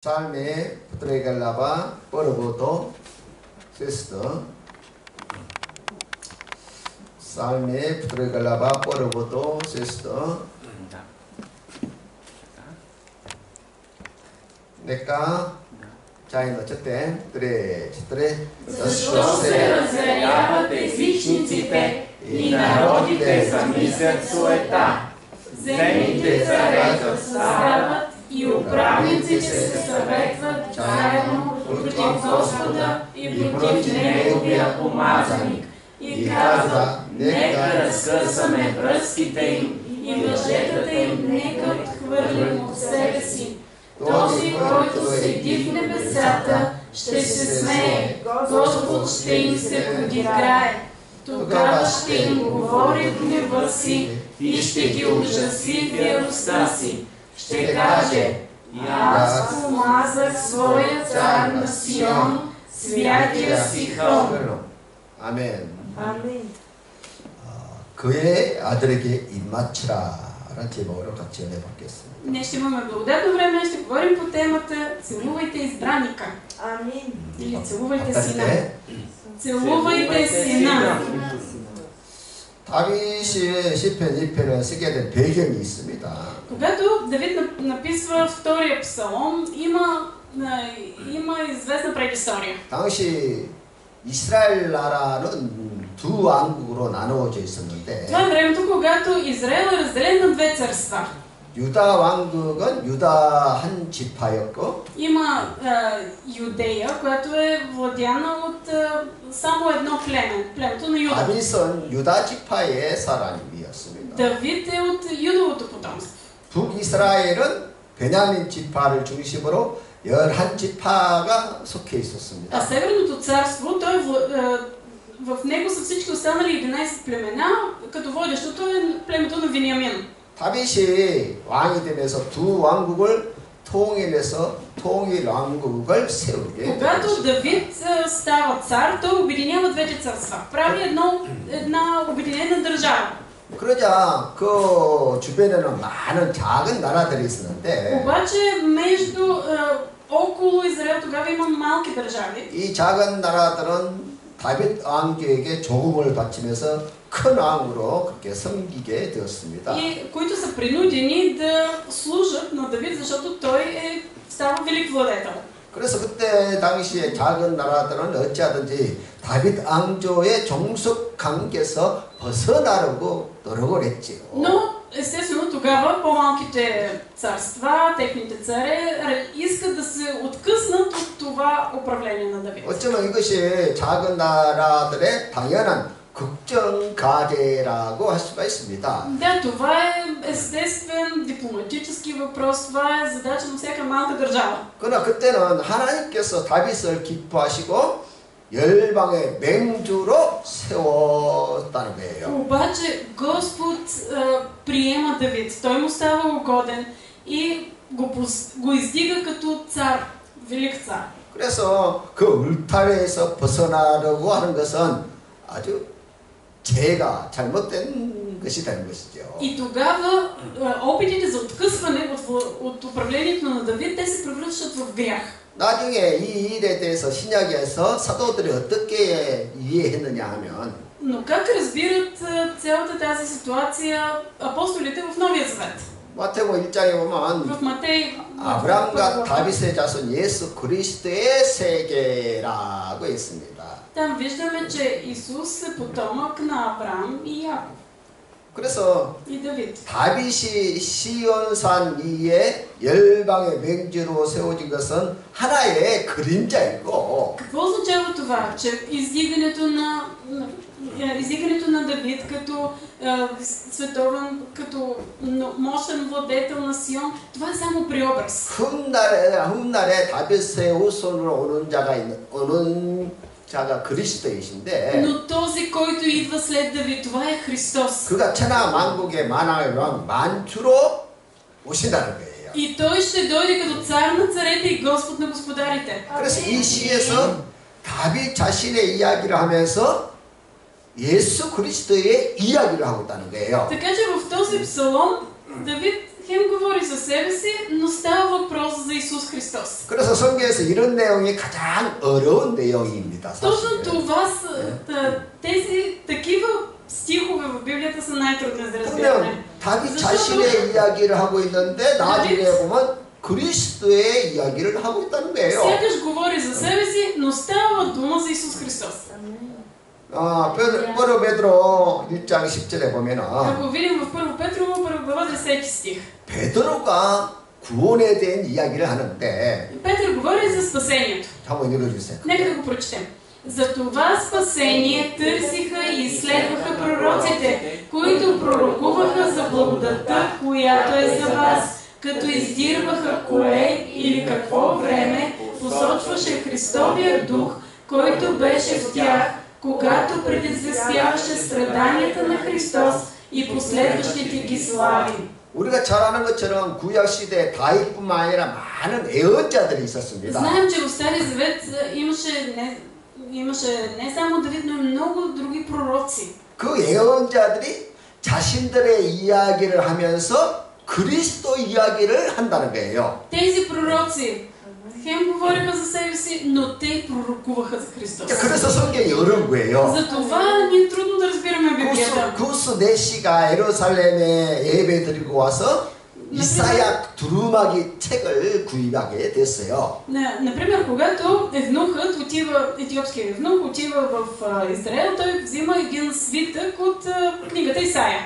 Salme potregalaba poroboto sesto. Salme potregalaba poroboto sesto. Нека чайно четем. Три. Защо се разверяват езичниците и народите замислят суета? Земите царета стават и управниците се съветват заедно против Господа и против Неговия помазаник. И казва, нека разкъсаме връзките им и въжетата им нека отхвърлим от себе си. Този, който седи в небесата, ще се смее, Господ ще им се подиграе. Тогава ще им говори в гнева си и ще ги ужаси в яростта си. Ще каже, аз помазах своя цар на Сион, святия си хълм. 아멘. 아멘. 그의 아들에게 입맞추라라는 제목으로 같이 연애받겠습니다. Днес ще имаме благодатно време, ще говорим по темата Целувайте избраника. 아멘. Или целувайте сина. 때 Целувайте сина. 다윗이 시편 1편을 쓰게 된 배경이 있습니다. Когато Давид написва втория псалом, има известна предистория. 당시 이스라엘 나라는 두 왕국으로 나누어져 있었는데 Това е времето, когато Израел е разделен на две царства. 유다 왕국은 유다 한 지파였고 Има Юдея, която е владяна от само едно племе, племето на Юда. 다윗은 유다 지파의 사람이었습니다. Давид е от Юдовото потомство. 북이스라엘은 베냐민 지파를 중심으로 11지파가 속해 А 있었습니다. Северното царство, в него са всички останали 11 племена, като водещото е племето на Вениамин. 다윗이 왕이 되면서 두 왕국을 통일해서 통일 왕국을 세우게 Когато 되었습니다. Давид става цар, той обединява двете царства. Прави една обединена държава. 그러자 그 주변에는 많은 작은 나라들이 있었는데 Обаче около Израел тогава има малки държави. 이 작은 나라들은 다윗 왕에게 조공을 바치면서 큰 왕으로 그렇게 섬기게 되었습니다. И които са принудени да служат на Давид, защото той става велик владетел. 그래서 그때 당시에 작은 나라들은 어찌하든지 다윗 왕조의 종속 관계에서 벗어나려고 노력을 했지요. Но, естествено, тогава по-малките царства, техните царе, искат да се откъснат от това управление на Давид. 어쩌면 이것이 작은 나라들의 당연한 국정 과제라고 할 수가 있습니다. Да, това е естествен дипломатически въпрос, това е задача на всяка малка държава. 그러나 그때는 하나님께서 다윗을 기뻐하시고 열방의 맹주로 세웠다는 거예요. Обаче Господ приема Давид, той му става угоден и го издига като цар, велик цар. 그래서 그 울타리에서 벗어나려고 하는 것은 아주 죄가 잘못된 것이 되는 것이죠. И тогава опитите за откъсване от управлението на Давид, те се превръщат в грях. 나중에 이 일에 대해서 신약에서 사도들이 어떻게 이해했느냐 하면 Но как разбират цялата тази ситуация апостолите в Новия Завет? 마태복음 1장에 보면 В Матей 아브람과 다윗의 자손 예수 그리스도의 세계라고 있습니다. Там виждаме, че Исус е потомък на Авраам и Яков 그래서 и Давид. 다윗이 시온산 위에 열방의 맹주로 세워진 것은 하나의 그림자이고 Какво означава това? Че издигането на Давид като световен, като мощен владетел на Сион, това е само преобраз. 훗날에 다윗의 후손으로 오는 자가 그리스도이신데 Но този, който идва след Давид, това е Христос. 그가 천하 만국의 만왕의 왕 만주로 오신다는 거예요. И той ще дойде като цар на царете и Господ на господарите. 그래서 이 시에서 다윗 자신의 이야기를 하면서 예수 그리스도의 이야기를 하고 있다는 거예요. Така че в този псалом Давид хем говори за себе си, но става въпрос за Исус Христос. 그래서 성경에서 이런 내용이 가장 어려운 내용입니다. Точно 사실은. това са, тези такива стихове в Библията са най-трудни за 그러면 разбиране. 다윗 защото- 자신의 이야기를 하고 있는데 나중에 보면 그리스도의 이야기를 하고 있다는 거예요. Сякаш говори за себе си, но става дума за Исус Христос. първо Петро 1장 10절에 보면은 Ако видим в 1 Петрово, 1 глава, 10 стих. 베드로가 구원에 대한 이야기를 하는데 Петър говори за спасението. 한번 읽어주세요. Нека да го прочетем. За това спасение търсиха и изследваха пророците, които пророкуваха за благодата, която е за вас, като издирваха кое или какво време посочваше Христовия дух, който беше в тях, когато предизвестяваше страданията на Христос и последващите ги слави. 우리가 잘 아는 것처럼 구약 시대에 다윗뿐만 아니라 많은 예언자들이 있었습니다. Знаем, че в Стария Завет имаше не само Давид, но и много други пророци. 그 예언자들이 자신들의 이야기를 하면서 그리스도 이야기를 한다는 거예요. Тези пророци хем говориха за себе си, но те пророкуваха за Христос. 그래서 성경이 어려운 거예요. Затова ни е трудно да разбираме Библията. 구스 네시가 예루살렘에 예배 드리고 와서 이사야 두루마기 책을 구입하게 됐어요. Например, когато евнухът отива, етиопският евнух отива в Израел, той взима един свитък от книгата Исаия.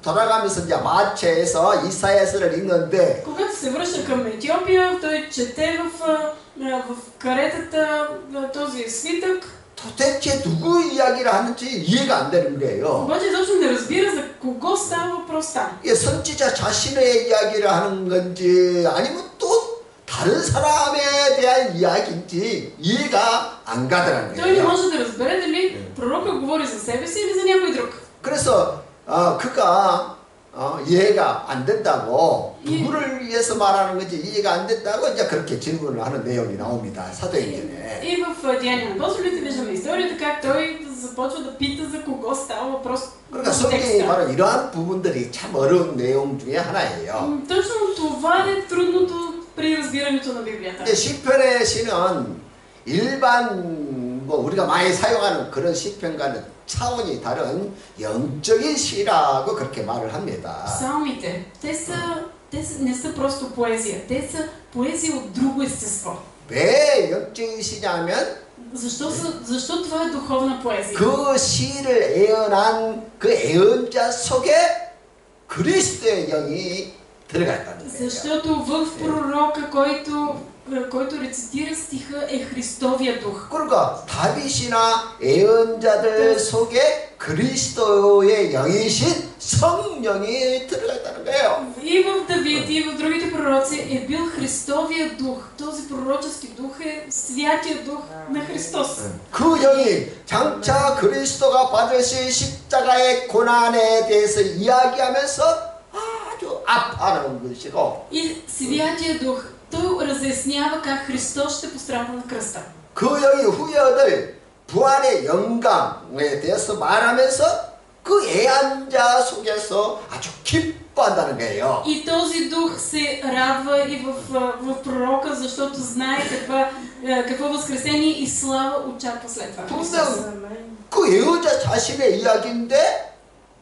돌아가면서 이제 마체에서 이사야서를 읽는데 Когато се връща към Етиопия, той чете в каретата този свитък. 도대체 누구 이야기를 하는지 이해가 안 되는 거예요. Обаче изобщо не разбира за кого става въпрос там. 이게 선지자 자신의 이야기를 하는 건지 아니면 또 다른 사람에 대한 이야기인지 이해가 안 가더라는 Той не 거예요. може да разбере дали пророка говори за себе си или за някой друг. 그래서 그가 이해가 안 된다고 누구를 위해서 말하는 건지 이해가 안 된다고 이제 그렇게 질문을 하는 내용이 나옵니다. 사도행전에. И в Деяния на апостолите виждаме историята как той започва да пита за кого става въпрос. 그러니까 в 성경이 текста. 바로 이러한 부분들이 참 어려운 내용 중에 하나예요. Точно това е трудното при разбирането на Библията. 근데 시편의 시는 일반 우리가 많이 사용하는 그런 시편과는 차원이 다른 영적인 시라고 그렇게 말을 합니다. Псалмите, те не са просто поезия, те са поезия от друго естество. 왜 영적인 시냐면 Защо това е духовна поезия? 그 시를 예언한 그 예언자 속에 그리스도의 영이 들어가 있다는 거예요. Защото в пророка, който рецитира стиха, е Христовия дух. 그러니까 다윗이나 예언자들 속에 그리스도의 영이신 성령이 들어가 있다는 거예요. И в Давид, и в другите пророци е бил Христовия дух. Този пророчески дух е Святия дух на Христос. 그 영이 장차 그리스도가 받으실 십자가의 고난에 대해서 이야기하면서 아주 아파하는 것이고 И Святия дух, той разяснява как Христос ще пострада на кръста. 그 영이 후에 얻을 부활의 영광에 대해서 말하면서 그 예언자 속에서 아주 기뻐한다는 거예요. И този дух се радва и в пророка, защото знае какво възкресение и слава очаква след това. 그 예언자 자신의 이야기인데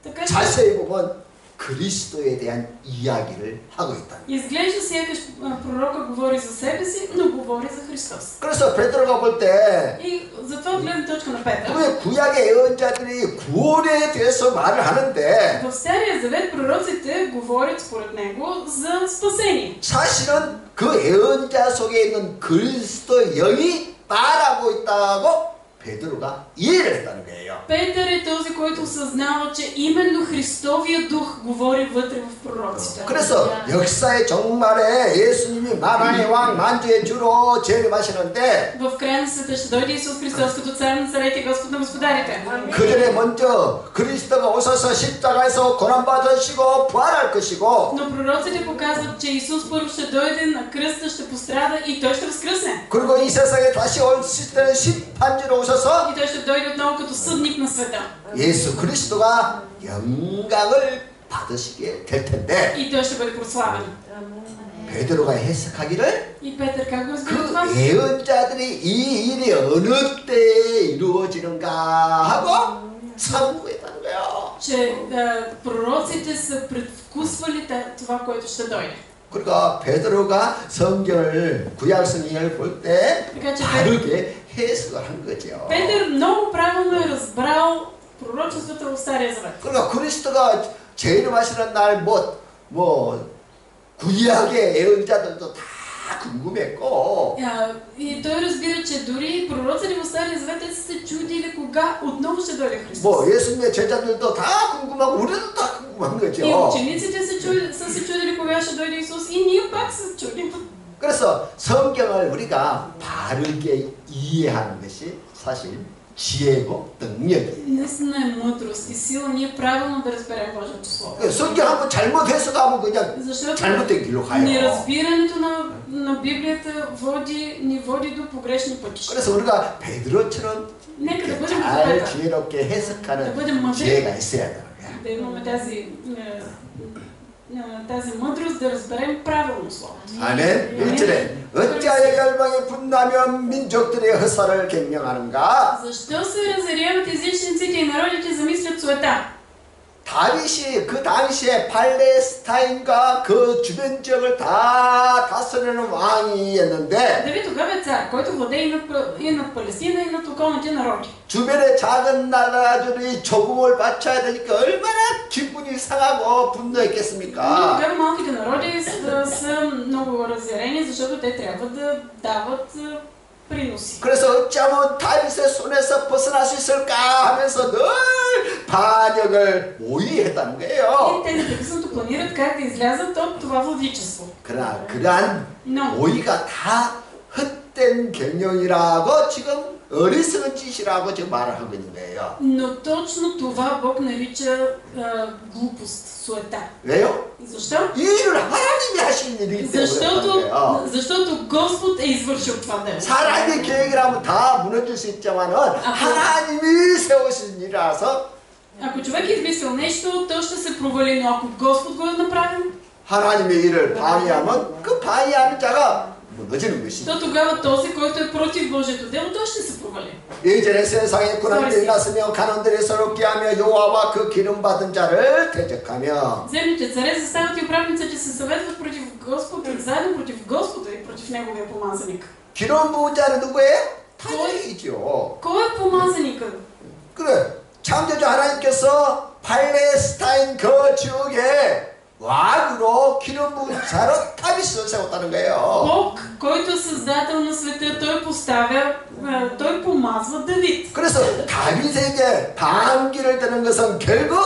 Така че 자세히 보면 그리스도에 대한 이야기를 하고 있다. изглежда сякаш пророка говори за себе си, но говори за Христос. 그래서 베드로가 볼 때 И затова от гледна точка на Петър, 왜 구약의 예언자들이 구원에 대해서 말을 하는데 в Стария Завет пророците говорят според него за спасение. 사실은 그 예언자 속에 있는 그리스도의 영이 말하고 있다고 베드로가 이해를 했다는 거예요. Петър е този, който осъзнава, че именно Христовия дух говори вътре в пророците. 그래서 역사의 종말에 예수님이 만왕의 왕 만주의 주로 재림하시는데 В края на света ще дойде Исус Христос като цар на царете и Господ на господарите. 그 전에 먼저 그리스도가 오셔서 십자가에서 고난받으시고 부활할 것이고 Но пророците показват, че Исус първо ще дойде на кръста, ще пострада и той ще възкръсне. 그리고 이 세상에 다시 올 때는 심판지로 오셔서 И той ще дойде отново като съдник на света. 예수 그리스도가 영광을 받으시게 될 텐데 И той ще бъде прославен. 베드로가 해석하기를 И Петър как го разбира това? 그 예언자들이 이 일이 어느 때에 이루어지는가 하고 상고했다는 거예요. Че пророците са предвкусвали това, което ще дойде. 그러니까 베드로가 성경을 구약 성경을 볼 때 Така че 다르게 해석을 한 거죠. Петър много правилно е разбрал пророчествата в Стария Завет. 그러니까 그리스도가 재림하시는 날 뭐 구약의 예언자들도 다 궁금했고 И той разбира, че дори пророците в Стария Завет те са се чудили кога отново ще дойде Христос. 뭐 예수님의 제자들도 다 궁금하고 우리도 다 궁금한 И 거죠. учениците са се чудили кога ще дойде Исус и ние пак се чудим. 그래서 성경을 우리가 바르게 이해하는 것이 사실 지혜고 능력이에요. Наистина е мъдрост и сила ние правилно да разберем Божието Слово. 성경 한번 잘못 해석하면 그냥 Защото 잘못된 길로 가요. неразбирането на Библията ни води до погрешни пътища. 그래서 우리가 베드로처럼 Нека да бъдем 잘 Петър, 지혜롭게 да 해석하는 бъдем мъдри, 지혜가 있어야 되는 거야. да имаме тази мъдрост да разберем правилно Словото. 아멘. 1절에 어찌하여 열방에 분나면 민족들의 허사를 경영하는가? Защо се разяряват езичниците и народите замислят суета? 다윗이 그 당시에 팔레스타인과 그 주변 지역을 다 다스리는 왕이었는데 Давид тогава е цар, който владее и над Палестина и над околните народи. 주변의 작은 나라들이 조공을 바쳐야 되니까 얼마나 기분이 상하고 Но 분노했겠습니까? тогава малките народи са много разярени, защото те трябва да дават приноси. 그래서 어찌하면 다윗의 손에서 벗어날 수 있을까 하면서 늘 반역을 모의했다는 거예요. И те непрекъснато планират как да излязат от това владичество. 그러나 그러한 Но 모의가 다 헛된 경영이라고 지금 어리석은 짓이라고 지금 말을 하고 있는 거예요. Но точно това Бог нарича глупост, суета. 왜요? И защо? 이 일을 하나님이 하신 일이기 때문에 그렇다는 거예요. Защото Господ е извършил това дело. 사람의 계획이라면 다 무너질 수 있지만은 하나님이 세우신 일이라서 Ако човек е измислил нещо, то ще се провали, но ако Господ го е направил, 하나님의 일을 방해하면 그 방해하는 자가 무너지는 것이죠. то тогава този, който е против Божието дело, той ще се провали. 예전에 세상에 군함들이 났으며 간원들이 서럽게 하며 여호와와 그 기름 받은 자를 대적하며 Земните царе застават и управниците се съветват против Господ, заедно против Господа и против Неговия помазаник. 기름 부은 자는 누구예요? 다윗이죠. Кой е помазаникът? 그래, 창조주 하나님께서 팔레스타인 그 지역에 왕으로 기름 부은 자로 다윗을 세웠다는 거예요. Бог, който е създател на света, той помазва Давид. 그래서 다윗에게 반기를 드는 것은 결국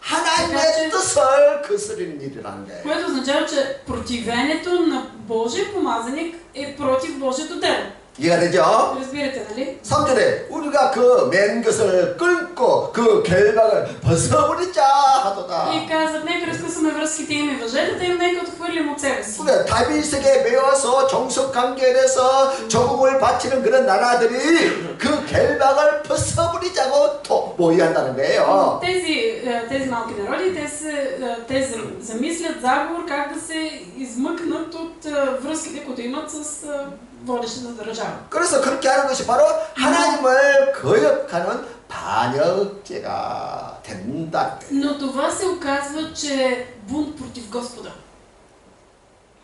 하나님의 뜻을 거스르는 일이라는 거예요. Което означава, че противението на Божия помазаник е против Божието дело. 이해가 되죠? Разбирате, нали? 3절에 우리가 그 맨 것을 끊고 그 결박을 벗어버리자 하도다. И казват, нека разкъсаме връзките им и въжетата им, нека отхвърлим от себе си. 그래, 다윗에게 매워서 종속 관계에서 조국을 바치는 그런 나라들이 그 결박을 벗어버리자고 또 모의한다는 거예요. Тези малки народи, те замислят заговор как да се измъкнат от връзките, които имат с водещата държава. 그래서 그렇게 하는 것이 바로 하나님을 거역하는 반역죄가 된다. Но това се оказва, че е бунт против Господа.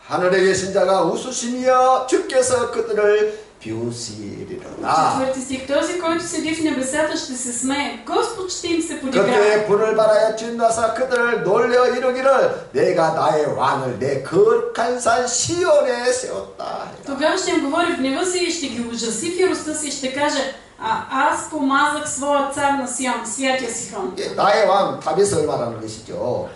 하늘에 계신 자가 웃으시며 주께서 그들을 비웃으리로다. Четвърти стих. Този, който седи в небесата, ще се смее. Господ ще им се подиграе. 그때에 불을 발하여 진노하사 그들을 놀려 이르기를 내가 나의 왕을 내 거룩한 산 시온에 세웠다. Тогава ще им говори в гнева си и ще ги ужаси в яростта си и ще каже: аз помазах своя цар на Сион, святия Сихон. 나의 왕 다윗을 말하는 것이죠.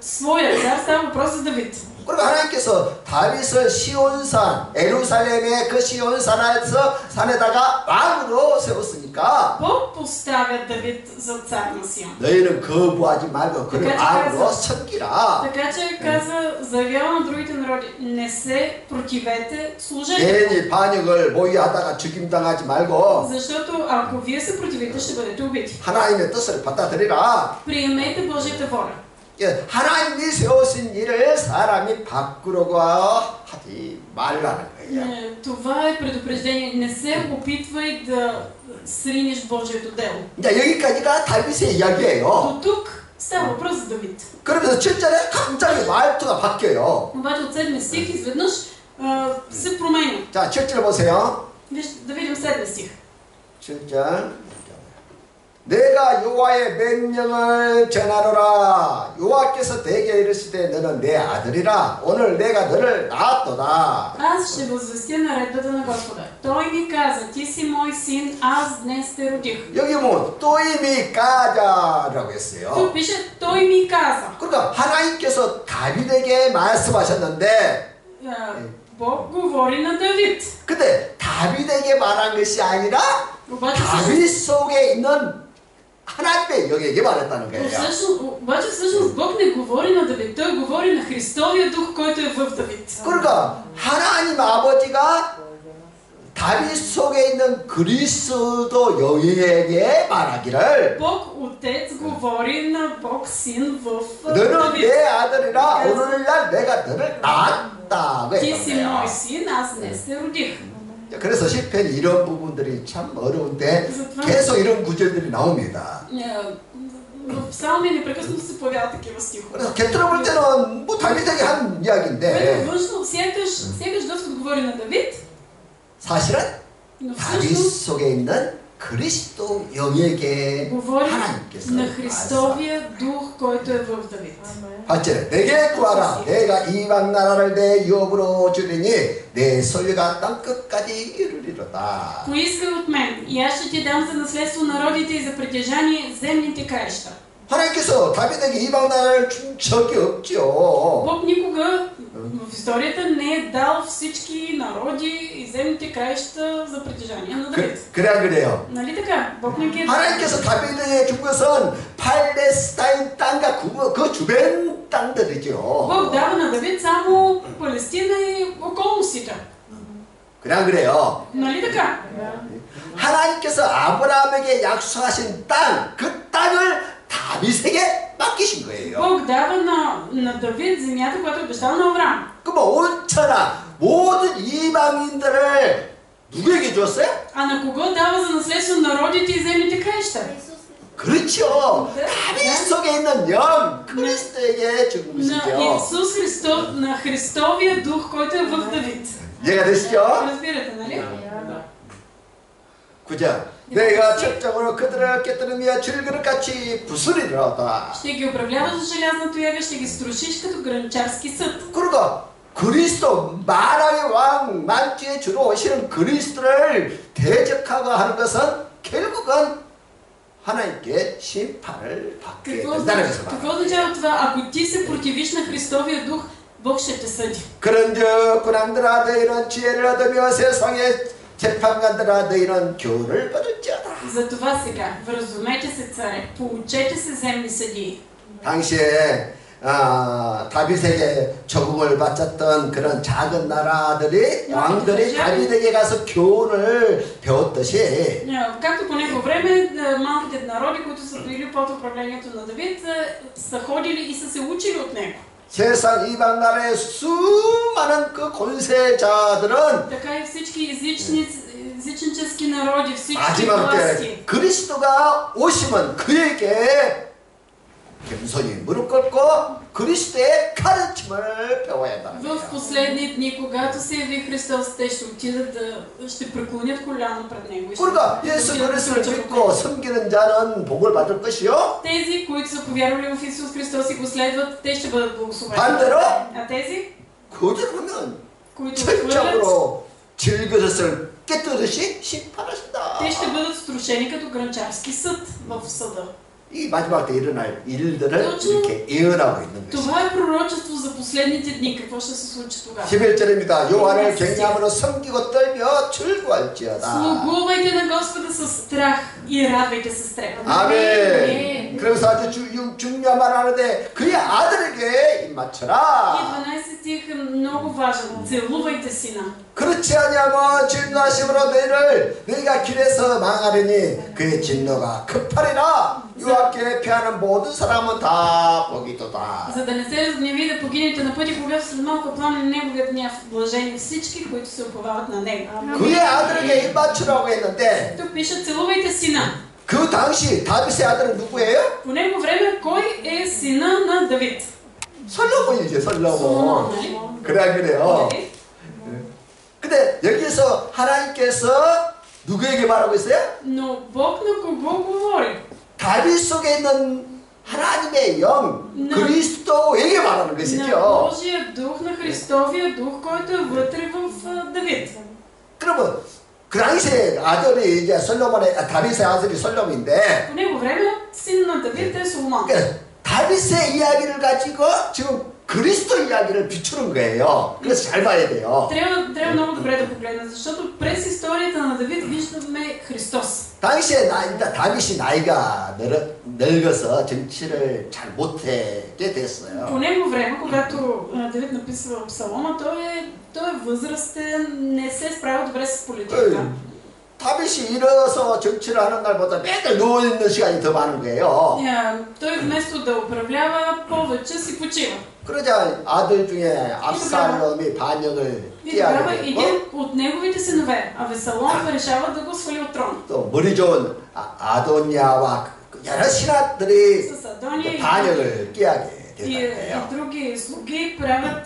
Своя цар става въпрос за Давид. 그리고 하나님께서 다윗을 시온산, 예루살렘의 그 시온산에다가 왕으로 세웠으니까 Бог поставя Давид за цар на Сион. 너희는 거부하지 말고 그를 така, че 왕으로 каза, 섬기라. така че каза, заявява на другите народи, не се противете, служете. 괜히 반역을 모의하다가 죽임당하지 말고 Защото ако вие се противите, ще бъдете убити. 하나님의 뜻을 받아들이라. Приемете Божията воля. 예, 하나님이 세우신 일을 사람이 바꾸려고 하지 말라는 거예요. Това е предупреждение. Не се опитвай да сринеш Божието дело. 이제 여기까지가 다윗의 이야기예요. До тук става въпрос за Давид. 그러면서 7절에 갑자기 말투가 바뀌어요. Обаче от 7 стих изведнъж се променя. 자, 7절 보세요. Да видим 7 стих. 7절. 내가 여호와의 명령을 전하노라. 여호와께서 대개 이르시되 너는 내 아들이라. 오늘 내가 너를 낳았도다. Аз ще възвестя наредбата на Господа. Той ми каза, ти си мой син, аз днес те родих. 여기 뭐 또 이미 까자라고 했어요. Тук пише, той ми каза. 그러니까 하나님께서 다윗에게 말씀하셨는데 Бог говори на Давид. 근데 다윗에게 말한 것이 아니라 Обаче 다윗 속에 있는 하나님의 영에게 말했다는 거예요. всъщност Бог не говори на Давид, той говори на Христовия дух, който е в Давид. 그러니까 하나님 아버지가 다윗 속에 있는 그리스도 영에게 말하기를 Бог Отец говори на Бог Син в 너는 Давид. 내 아들이라 오늘날 내가 너를 낳았다. Ти си мой син, аз днес те родих. 그래서 시편이 이런 부분들이 참 어려운데 계속 이런 구절들이 나옵니다. В Псалми непрекъснато се появяват такива стихове. 그래서 곁들여 볼 때는 뭐 다윗에게 한 이야기인데 Което външно сякаш Господ говори на Давид, 사실은 но 다윗 всъщност 속에 있는 그리스도 영에게 говори 하나님께서 на Христовия дух, който е в Давид. 8절에 내게 구하라 내가 이방 나라를 내 유업으로 주리니 내 소유가 땅끝까지 이르리로다. Поискай от мен, и аз ще ти дам за наследство народите и за притежание земните краища. 하나님께서 다윗에게 이방 나라를 준 적이 없죠. Бог никога в историята не е дал всички народи и земните краища за притежание на Давид. 그래 안 그래요? Нали така? Бог не ги е дал. 하나님께서 다윗에게 준 것은 팔레스타인 땅과 그 주변 땅들이죠. Бог дава на Давид само Палестина и околностите. 그래 안 그래요? Нали така? 하나님께서 아브라함에게 약속하신 땅, 그 땅을 다윗에게 맡기신 거예요. Бог дава на Давид земята, която е обещал на Авраам. 그럼 온천하 모든 이방인들을 누구에게 줬어요? А на кого дава за наследство народите и земните краища? 그렇죠. 다윗 속에 있는 영 그리스도에게 준 На 것이죠. Исус Христос, на Христовия дух, който е в Давид. 이해가 되시죠? Разбирате, нали? 그죠? 내가 철장으로 그들을 깨뜨리며 줄그릇같이 부수리로다. Ще ги управляваш с желязна тояга, ще ги струшиш като гранчарски съд. 그러니까 그리스도 만왕의 왕 만주의 주로 오시는 그리스도를 대적하고 하는 것은 결국은 하나님께 심판을 받게 된다는 것을 Какво 말합니다. означава това? Ако ти се противиш на Христовия дух, Бог ще те съди. 그런즉 군왕들아 너희는 지혜를 얻으며 세상의 재판관들아 너희는 교훈을 받을지어다. Затова сега, вразумете се, царе, поучете се, земни съдии. 당시에 다윗에게 조공을 바쳤던 그런 작은 나라들이 왕들이 다윗에게 가서 교훈을 배웠듯이 Както по него време, малките народи, които са били под управлението на Давид, са ходили и са се учили от него. 세상 이방 나라의 수많은 그 권세자들은 Така и всички езичнически народи, всички 마지막 власти. 때 그리스도가 오시면 그에게 겸손히 무릎 꿇고 그리스도의 가르침을 배워야 한다. В последни дни, когато се яви Христос, те ще отидат ще преклонят коляно пред него. 그러니까 예수 그리스도를 믿고 섬기는 자는 복을 받을 것이요. Тези, които са повярвали в Исус Христос и го следват, те ще бъдат благословени. 반대로 А тези, 거절하면 които отхвърлят, 철저로 질그릇을 깨뜨듯이 심판하신다. те ще бъдат струшени като гранчарски съд в съда. 이 마지막 때 일어날 일들을 точно 이렇게 예언하고 있는 것이죠. това е пророчество за последните дни. Какво ще се случи тогава? 11절입니다. 여호와를 경외함으로 섬기고 떨며 즐거할지어다. Слугувайте на Господа със страх и радвайте се с трепет. 아멘. 그래서 아주 중요한 말 하는데 그의 아들에게 И 입맞춰라. 12 стих е много важен. Целувайте сина. 그렇지 아니하면 진노하심으로 너희가 길에서 망하리니 그의 진노가 급하리라. 유학교에 피하는 모든 사람은 다 복이도다. За да не се разгневи да погинете на пътя, когато след малко пламне неговият гняв. Блажени всички, които се уповават на него. 그의 아들에게 입맞추라고 했는데 Тук пише, целувайте сина. 그 당시 다윗의 아들은 누구예요? По него време, кой е сина на Давид? 솔로몬이죠, Соломон, 솔로몬. нали? 그래 그래요. Нали? 근데 여기서 하나님께서 누구에게 말하고 있어요? Но Бог на кого говори? 다윗 속에 있는 하나님의 영, 그리스도에게 말하는 На 것이죠. Божия дух, на Христовия дух, който е вътре в Давид. 그러면 그 당시에 아들이 이제 다윗의 아들이 솔로몬인데, По него време син на Давид е Соломон. 그러니까 다윗의 이야기를 가지고 지금 그리스도 이야기를 비추는 거예요. 그래서 잘 봐야 돼요. Трябва много добре да погледнем, защото през историята на Давид виждаме Христос. 당시에 다윗이 나이가 늙어서 정치를 잘 못하게 됐어요. По него време, когато Давид написва Псалома, той е възрастен, не се справя добре с политиката. 다윗이 일어서 정치를 하는 날보다 매달 누워있는 시간이 더 많은 거예요. Той вместо да управлява, повече си почива. 그러자 아들 중에 압살롬이 반역을 И тогава 깨하게 един 됐고, от неговите синове, Авесалом, решава да го свали от трона. 또 머리 좋은 아도니아와 여러 신하들이 С Адония 반역을 깨하게 и 됐어요. други слуги правят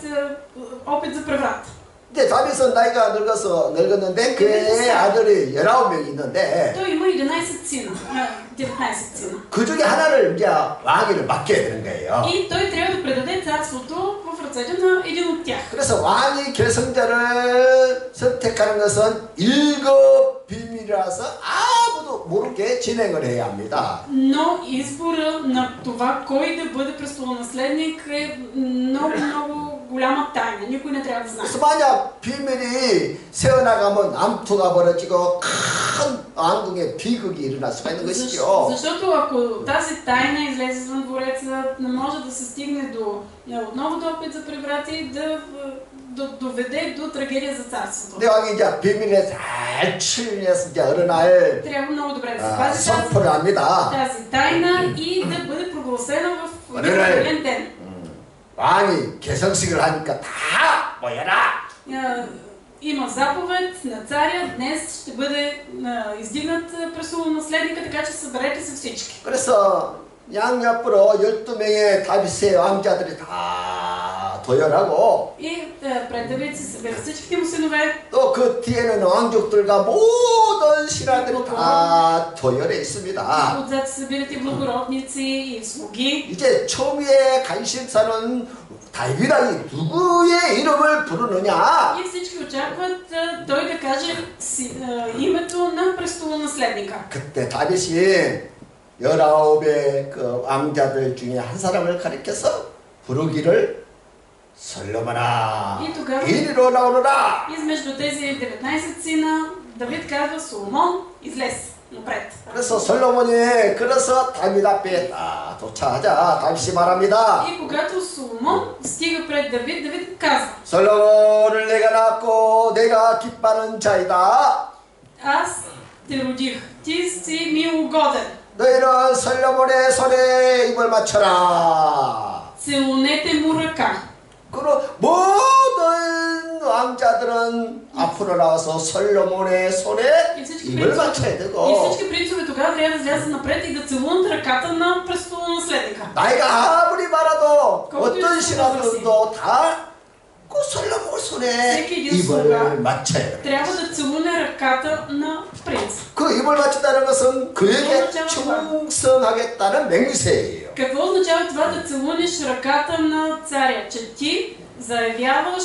опит за преврат. 근데 다윗은 나이가 늙었는데 그의 아들이 19명이 있는데 Той има 11 сина, 19 сина. 그 중에 하나를 이제 왕위를 맡겨야 되는 거예요. И той трябва да предаде царството в ръцете на един от тях. 그래서 왕위 결성자를 선택하는 것은 7 비밀이라서 아무도 모르게 진행을 해야 합니다. Но избора на това кой да бъде престолонаследник е много голяма тайна. Никой не трябва да знае. 그래서 만약 비밀이 새어나가면 암투가 벌어지고 큰 왕궁의 비극이 일어날 수가 있는 것이죠. Защото ако тази тайна излезе извън двореца, не може да се стигне отново до опит за преврат и да доведе до трагедия за царството. 내 왕이 이제 비밀에 잘 추리해서 이제 어느 날 Трябва много добре да се пази 선포를 합니다. тази тайна и да бъде прогласена в един определен ден. 왕이 개성식을 하니까 다 모여라. Има заповед на царя, днес ще бъде издигнат престолонаследника, така че съберете се всички. 그래서 양옆으로 12명의 다윗의 왕자들이 다 도열하고 И пред Давид се събират всичките му синове. 또 그 뒤에는 왕족들과 모든 신하들이 다 도열해 있습니다. Отзад се събират и благородници, и слуги. 이제 초미의 관심사는 다윗이 누구의 이름을 부르느냐? И всички очакват той да каже името на престолонаследника. 그때 다윗이 19의 그 왕자들 중에 한 사람을 가리켜서 부르기를 솔로몬아 이리로 나오너라. Измежду тези 19 сина Давид казва Соломон, излез напред. 그래서 솔로몬이 그래서 다윗 앞에 도착하자 다윗이 말합니다. И когато Соломон стига пред Давид, Давид казва: 솔로몬을 내가 낳고 내가 기뻐하는 자이다. Аз те родих, ти си ми угоден. 너희는 솔로몬의 손에 입을 맞춰라. Целунете му ръка. 그리고 모든 왕자들은 앞으로 나와서 솔로몬의 손에 입을 맞춰야 И 되고 всички принцове тогава трябва да излязат напред и да целунат ръката на престолонаследника. 나이가 아무리 많아도 어떤 신하들도 다 그 솔로몬 손에 입을 맞춰야 돼. Трябва да целуне ръката на принца. 그 입을 맞춘다는 것은 그에게 충성하겠다는 맹세예요. Какво означава това да целунеш ръката на царя? Че ти заявяваш,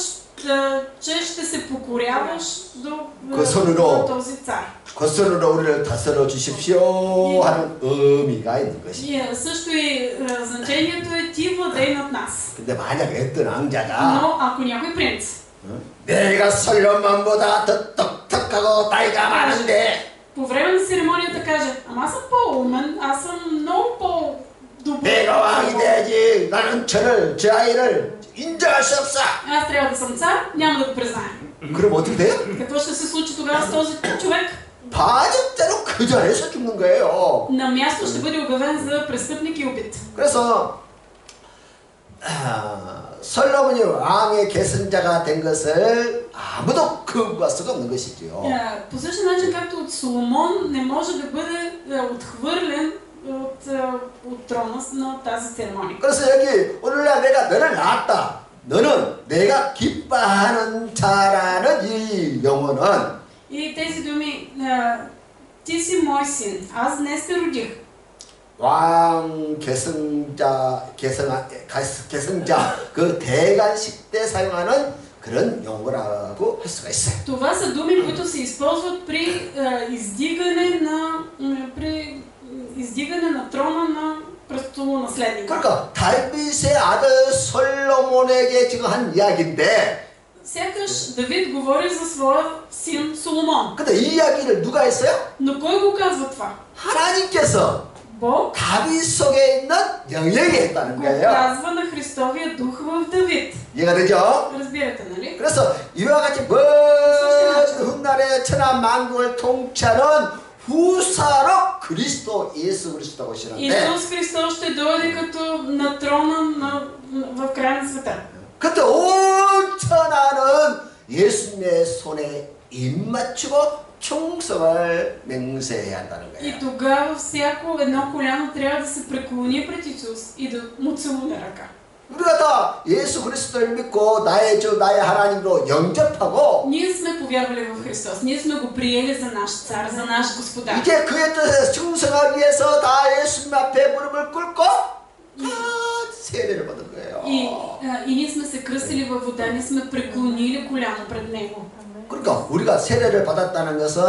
че ще се покоряваш до този цар. god선으로 우리를 다스려 주십시오 하는 의미가 있는 것이. И също и значението е ти владей над нас. 근데 만약에 어떤 왕자가 Но ако някой принц 내가 솔로몬보다 더 똑똑하고 나이가 많은데 по време на церемонията каже, ама аз съм по-умен, аз съм много по-добър. 내가 왕이 돼야지. 나는 저 아이를 인정할 수 없어. Аз трябва да съм цар, няма да го призная. 그럼 어떻게 돼요? Какво ще се случи тогава с този човек? 반역대로 그 자리에서 죽는 거예요. На място ще бъде обявен за престъпник и убит. 그래서 솔로몬이 왕의 계승자가 된 것을 아무도 거부할 수가 없는 것이죠. По същия начин, както от Соломон не може да бъде отхвърлен от трона на тази церемония. 그래서 여기 오늘날 내가 너를 낳았다. 너는 내가 기뻐하는 자라는 이 영어는 И тези думи, ти си мой син, аз днес те родих. 왕 계승자 그 대관식 때 사용하는 그런 용어라고 할 수가 있어요. Това са думи, които се използват при издигане на трона на престолонаследника. 그러니까 다윗의 아들 솔로몬에게 지금 한 이야기인데 Сякаш Давид говори за своя син Соломон. 근데 이 이야기를 누가 했어요? Но кой го казва това? 하나님께서 Бог 다윗 속에 있는 영역에 했다는 го 거예요. казва на Христовия дух в Давид. 이해가 되죠? Разбирате, нали? 그래서 이와 같이 먼 훗날에 천하 만국을 통치하는 후사로 그리스도 예수 그리스도가 오시는데 Исус Христос ще дойде като на трона в края на света. 그때 온 천하는 예수님의 손에 입맞추고 충성을 맹세해야 한다는 И 거예요. тогава всяко едно коляно трябва да се преклони пред Исус и да му целуне ръка. 우리가 다 예수 그리스도를 믿고 나의 주 나의 하나님으로 영접하고 Ние сме повярвали в Христос. Ние сме го приели за наш цар, за наш господар. 이제 그의 뜻에 충성하기 위해서 다 예수님 앞에 무릎을 꿇고 다 세례를 받은 거예요. И ние сме се кръстили във вода, ние сме преклонили коляно пред Него. 그러니까 우리가 세례를 받았다는 것은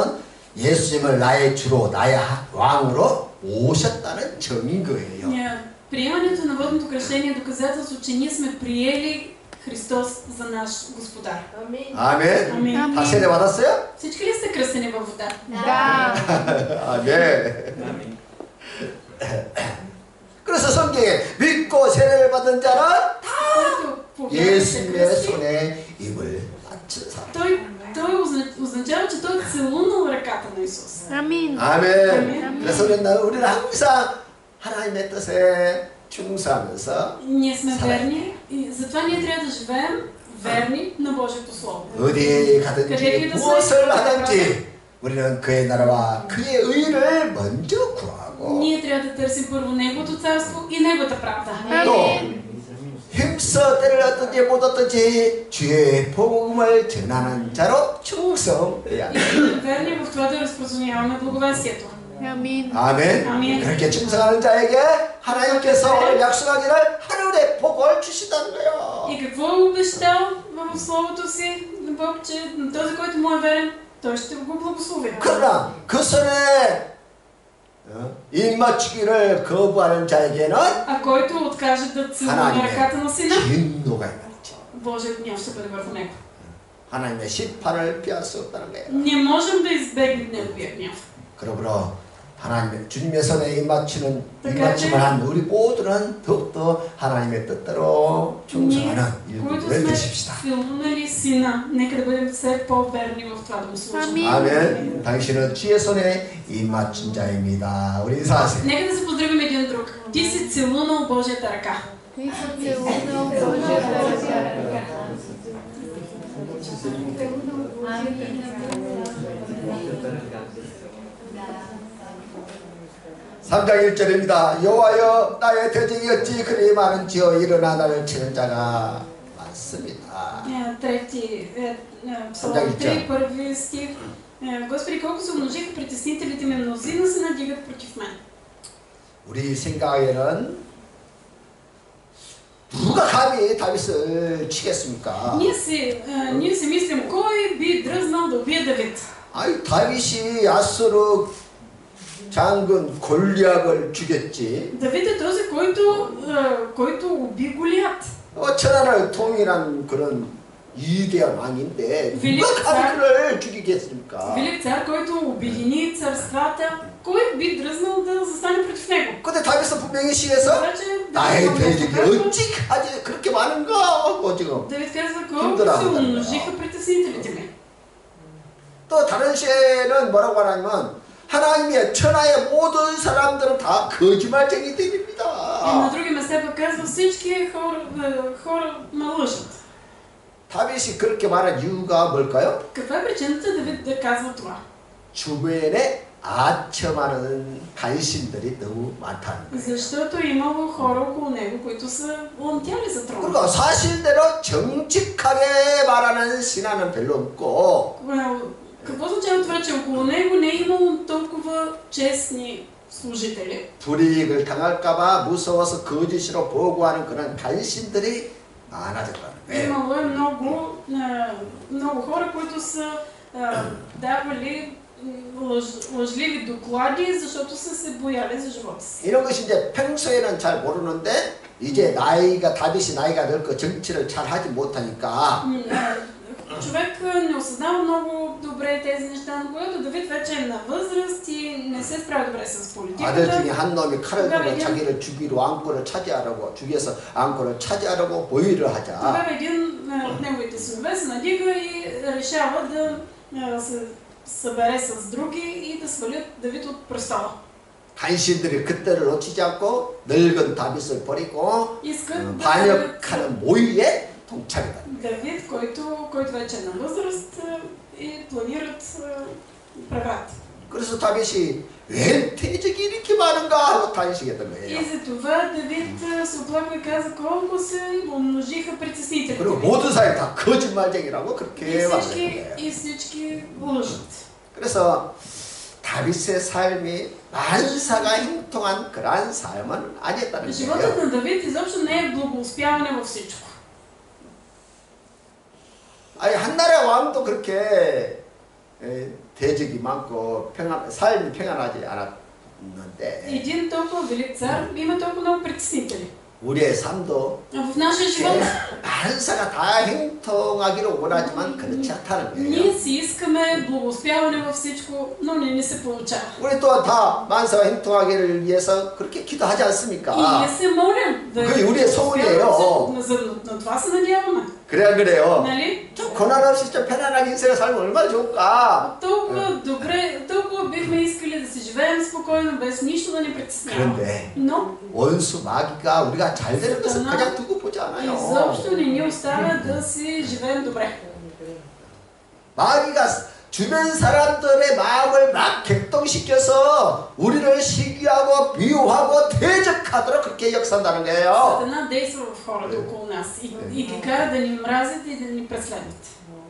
예수님을 나의 주로 나의 왕으로 모셨다는 증거예요. Приемането на водното кръщение е доказателство, че ние сме приели Христос за наш господар. 아멘. Амин. 다 세례 받았어요? Всички ли сте кръстени във вода? Да. 아멘. 그래서 성경에 믿고 세례를 받은 자는 Който повярва, се 예수님의 кръсти, 손에 입을 맞춘 사람. той означава, че той е целунал ръката на Исус. Амин. 아멘. 그래서 우리는 항상 하나님의 뜻에 충성하면서 Ние сме верни и затова ние трябва да живеем верни на Божието Слово. 어디에 가든지 무엇을 하든지 우리는 그의 나라와 그의 의를 먼저 구하고 Ние трябва да търсим първо Неговото царство и Неговата правда. 또 힘써 때를 얻든지 못 얻든지 주의 복음을 전하는 자로 충성해야 И 돼. да бъдем верни в това да разпространяваме благовестието. Амин. 아멘. 아멘. 그렇게 충성하는 자에게 하나님께서 오늘 약속하기를 하늘의 복을 주신다는 거예요. И какво е обещал в Словото си Бог, че на този, който му е верен, той ще го благослови. 그러나 그 손에 입맞추기를 거부하는 자에게는 А който откаже да целуне ръката на сина, 진노가 있겠지. Божият гняв ще бъде върху него. 하나님의 심판을 피할 수 없다는 거예요. Не можем да избегнем неговия гняв. 그러므로 하나님의 주님의 손에 입맞춤을 그러니까 한 우리 모두는 더욱더 하나님의 뜻대로 충성하는 Ние, които 일들을 сме 되십시다. целунали сина, нека да бъдем все по-верни в това да му служим. Амин. 아멘. 당신은 주의 손에 입맞춘 자입니다. 우리 인사하세요. Нека да се поздравим един друг. Ти си целунал Божията ръка. Ти си целунал Божията ръка. 3장 1절입니다. 여호와여 나의 대적이 어찌 그리 많은지요 일어나 나를 치는 자가 많습니다. Псалом 3, първи стих. Господи, колко се умножиха притеснителите ми, мнозина се надигат против мен. 우리 생각에는 누가 감히 다윗을 치겠습니까? Ние си мислим, кой би дръзнал да убие Давид? 아이 다윗이 아수르 장군 골리앗을 죽였지. Давид е този, който уби Голиат. 천하를 통일한 그런 위대한 왕인데 누가 그를 죽이겠습니까? Велик цар, който обедини царствата, кой би дръзнал да застане против него? 근데 다윗은 분명히 시에서 나의 대적이 어찌하지 그렇게 많은가 하고 지금 Давид казва, колко се умножиха притеснителите ми. 또 다른 시에는 뭐라고 하냐면 하나님의 천하의 모든 사람들은 다 거짓말쟁이들입니다. На други места пък казва, всички хора ме лъжат. 다윗이 그렇게 말한 이유가 뭘까요? Каква е причината Давид да казва това? 주변에 아첨하는 간신들이 너무 많다는 거예요. Защото имало хора около него, които са лъмтяли за трона. 그러니까 사실대로 정직하게 말하는 신하는 별로 없고 Какво означава това, че около него не е имало толкова честни служители? 불이익을 당할까봐 무서워서 거짓으로 보고하는 그런 간신들이 많아졌다는 거예요. Имало е много хора, които са давали лъжливи доклади, защото са се бояли за живота си. 이런 것이 이제 평소에는 잘 모르는데 이제 다윗이 나이가 늙고 정치를 잘 하지 못하니까 Човек не осъзнава много добре тези неща, но когато Давид вече е на възраст и не се справя добре с политиката. 아들 중에 한 놈이 칼을 들고 자기를 죽이러 왕권을 차지하려고 죽여서 왕권을 차지하려고 보위를 하자. Тогава един от неговите синове се надига и решава да се събере с други и да свалят Давид от престола. 간신들이 그때를 놓치지 않고 늙은 다윗을 버리고 Искат 반역하는 모의에 동참이다. Давид, който вече е на възраст и планират преврат. 그래서 다윗이 왜 대적이 이렇게 많은가 하고 탄식했던 И 거예요. за това Давид се оплаква и каза колко се умножиха притеснителите. 그리고 모든 사람이 다 거짓말쟁이라고 그렇게 말했던 거예요. И всички лъжат. 그래서 다윗의 삶이 만사가 형통한 그러한 삶은 아니었다는 Животът 거예요. на Давид изобщо не е благоуспяване във всичко. 아니 한 나라의 왕도 그렇게 대적이 많고 삶이 평안하지 않았는데 Един толкова велик цар има толкова много притеснители. 우리의 삶도 В нашия живот 만사가 다 형통하기를 원하지만 그렇지 않다는 거예요. ние си искаме благоуспяване във всичко, но не ни се получава. 우리 또한 다 만사가 형통하기를 위해서 그렇게 기도하지 И 않습니까? ние се молим да 그게 우리의 소원이에요. на това се надяваме. 그래야 그래요. Нали? 좀 고난 없이 좀 편안하게 인생을 살면 얼마나 좋을까? Толкова добре, толкова бихме искали да си живеем спокойно, без нищо да ни притеснява. 그런데 Но 원수 마귀가 우리가 잘 되는 것을 그냥 두고 보지 않아요. изобщо не ни оставя да си живеем добре. 마귀가 주변 사람들의 마음을 막 격동시켜서 우리를 시기하고 비호하고 대적하도록 그렇게 역사한다는 거예요. Сатана действа в хората около нас и ги кара да ни мразят и да ни преследват.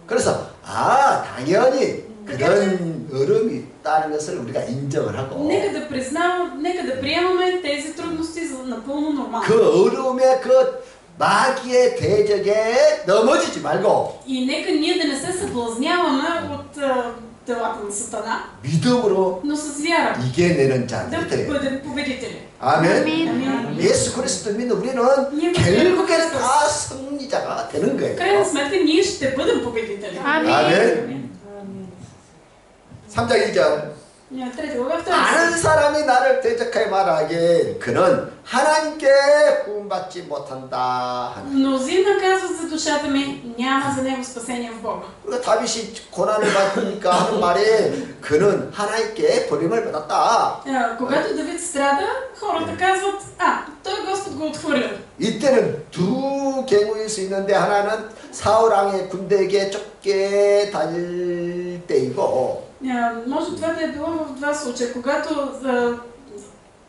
그래서 당연히 그런 어려움이 있다는 것을 우리가 인정을 하고 Нека да приемаме тези трудности за напълно нормално. 그 어려움에 그 마귀의 대적에 넘어지지 말고 И нека ние да не се съблазняваме от телата на Сатана, 믿음으로 но с вяра 이겨내는 да 자들. бъдем победители. 아멘. Амин. 예수 그리스도 믿는 우리는 예, 결국에는 다 승리자가 되는 В крайна 거예요. сметка ние ще бъдем победители. 아멘. 3장 2절. Трети глава, втори 많은 стих. 사람이 나를 대적하게 말하기에 그는 하나님께 구원받지 못한다 하는. Мнозина казват за душата ми, няма за него спасение в Бога. 그러니까 다윗이 고난을 받으니까 하는 말이 그는 하나님께 버림을 받았다. Когато Давид страда, хората казват, той Господ го отхвърля. 이때는 두 경우일 수 있는데 하나는 사울 왕의 군대에게 쫓겨 다닐 때이고 Може това да е било в два случая. Когато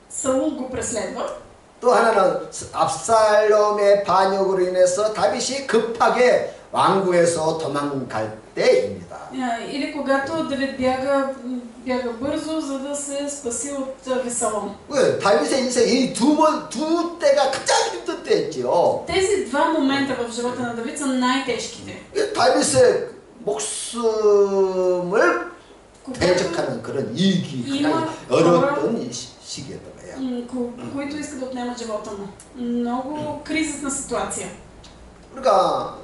Саул го преследва, 또 하나는 압살롬의 반역으로 인해서 다윗이 급하게 왕궁에서 도망갈 때입니다. или когато Давид бяга бързо, за да се спаси от Весалом. 다윗의 인생 이 두 때가 가장 힘든 때였지요. Тези два момента в живота на Давид са най-тежките. 다윗의 목숨을 그런 이익이 Има 가장 어려웠던 시기였던 거예요. които искат да отнемат живота му. Много кризисна ситуация. 그러니까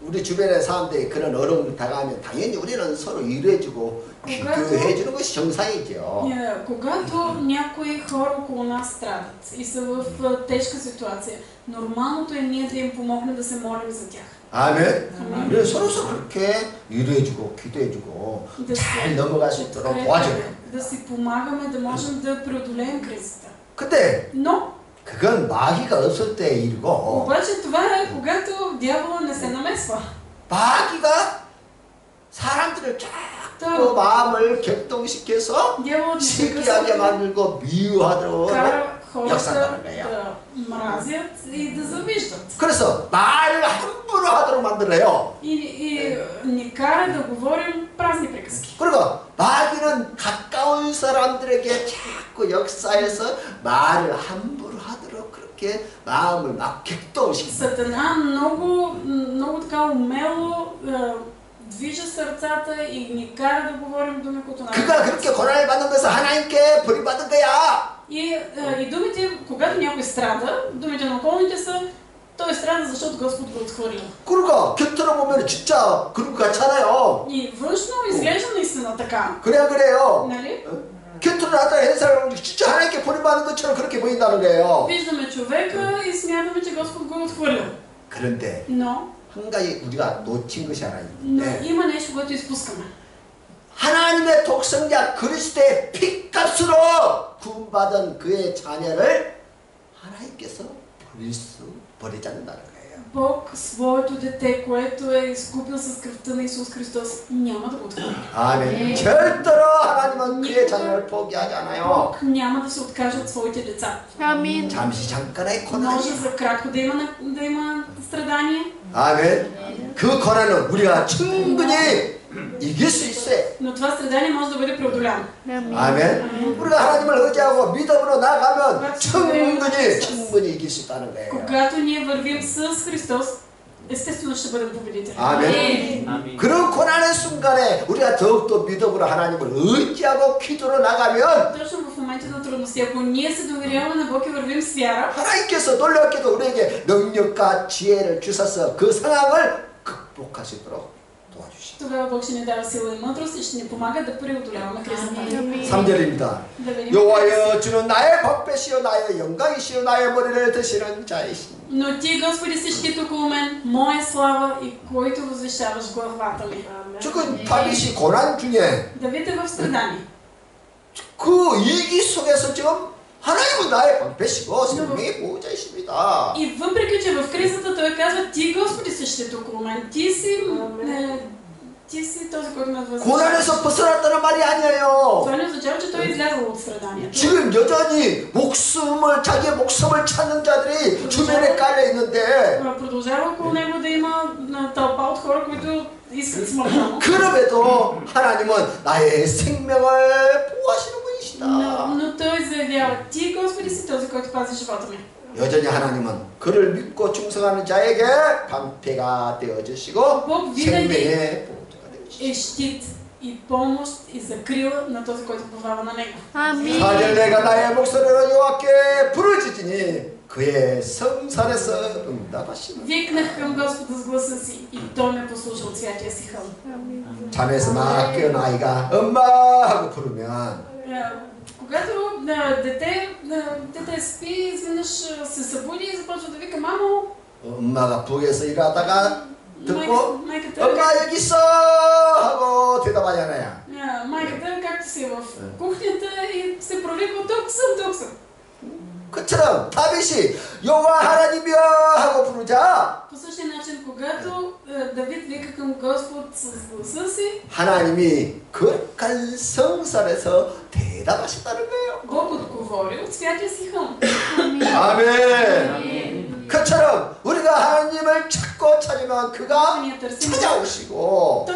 우리 주변의 사람들이 그런 어려움을 당하면 당연히 우리는 서로 위로해주고 비교해주는 것이 정상이죠. Когато някои хора около нас страдат и са в тежка ситуация, нормалното е ние да им помогнем да се молим за тях. 아멘. 우리 서로 그렇게 위로해주고 기도해주고 잘 넘어갈 수 있도록 도와줘요. Да си помагаме да можем да преодолеем кризата. 근데 Но 그건 마귀가 없을 때 일이고 обаче това е когато дявола не се намесва. 마귀가 사람들을 자꾸 마음을 격동시켜서 Дяволът 시기하게 만들고 미워하도록 кара хората 역사하는 거예요. да мразят и да завиждат. 그래서 말을 함부로 하도록 만들어요. И ни кара да говорим празни приказки. 그리고 마귀는 가까운 사람들에게 자꾸 역사해서 말을 함부로 하도록 그렇게 마음을 막 격동시킵니다. Сатана много така умело движа сърцата и ни кара да говорим думи, които 그가 그렇게 고난을 받는 것은 하나님께 버림받은 거야. И думите, когато някой страда, думите на околните са, той страда, защото Господ го отхвърля. 그러니까 곁으로 보면 진짜 그런 것 같잖아요. И външно изглежда наистина така. 그래요. Нали? 곁으로 나타나는 행사를 진짜 하나님께 버림받는 것처럼 그렇게 보인다는 거예요. Виждаме човека и смятаме, че Господ го е отхвърлял. 그런데 Но 한 가지 우리가 놓친 것이 하나 있는데 има нещо, което изпускаме. 하나님의 독생자 그리스도의 피값으로 구원받은 그의 자녀를 하나님께서 버리지 않는다는 거예요. Бог своето дете, което е изкупил с кръвта на Исус Христос, няма да го отхвърли. 아멘. 절대로 하나님은 그의 자녀를 포기하지 않아요. Бог няма да се откаже от своите деца. Амин. 잠시 잠깐의 Може 고난이. за кратко да има страдание, 아멘. 그 고난은 우리가 충분히 이길 수 있어요. но това страдание може да бъде преодоляно. 아멘. 우리가 하나님을 의지하고 믿음으로 나가면 충분히 이길 수 있다는 거예요. Когато ние вървим с Христос, естествено ще бъдем победители. 아멘. 그런 고난의 순간에 우리가 더욱더 믿음으로 하나님을 의지하고 기도로 나가면 Точно в момента на трудности, ако ние се доверяваме на Бог и вървим с вяра, 하나님께서 놀랍게도 우리에게 능력과 지혜를 주셔서 그 상황을 극복할 수 있도록 도와주시죠. тогава Бог ще ни дава сила и мъдрост и ще ни помага да преодоляваме кризата. 3절입니다. Да видим. 여호와여 주는 나의 방패시요 나의 영광이시요 나의 머리를 드시는 자이시니. Но ти, Господи, си щит около мен, моя слава и който възвишаваш главата ми. 지금 다윗이 고난 중에 Давид е в страдание. 그 위기 속에서 지금 하나님은 나의 방패시고 생명의 보호자이십니다. И въпреки, че в кризата той казва, ти, Господи, си щит около мен, ти си този, който ме възвишава. 고난에서 벗어났다는 말이 아니에요. Това не означава, че той е излязъл от страданието. 지금 여전히 자기의 목숨을 찾는 자들이 주변에 깔려 있는데 Продължава около него да има тълпа от хора, които искат смъртта му. 그럼에도 하나님은 나의 생명을 보호하시는 분이시다. Но той заявява, ти, Господи, си този, който пази живота ми. 여전히 하나님은 그를 믿고 충성하는 자에게 방패가 되어주시고 Бог 생명의 винаги 보호자가 되어주시고 е щит и помощ и закрила на този, който повава на него. Амин. 4절 내가 나의 목소리로 여호와께 부르짖으니 그의 성산에서 응답하시는 Викнах към Господа с гласа си и той ме послуша от святия си хълм. 잠에서 막 깨어난 아이가 엄마 하고 부르면 Когато дете спи, изведнъж се събуди и започва да вика, мамо, 엄마가 부엌에서 일하다가 듣고 майката, 엄마 여기 있어 하고 대답하잖아요. майката, както си в кухнята и се провиква, тук съм. 그처럼 다윗이 여호와 하나님이여 하고 부르자 По същия начин, когато Давид вика към Господ с гласа си, 하나님이 거룩한 성산에서 대답하셨다는 거예요. Бог отговори от святия си хълм. 아멘. 그처럼 우리가 하나님을 찾으면 그가 찾아오시고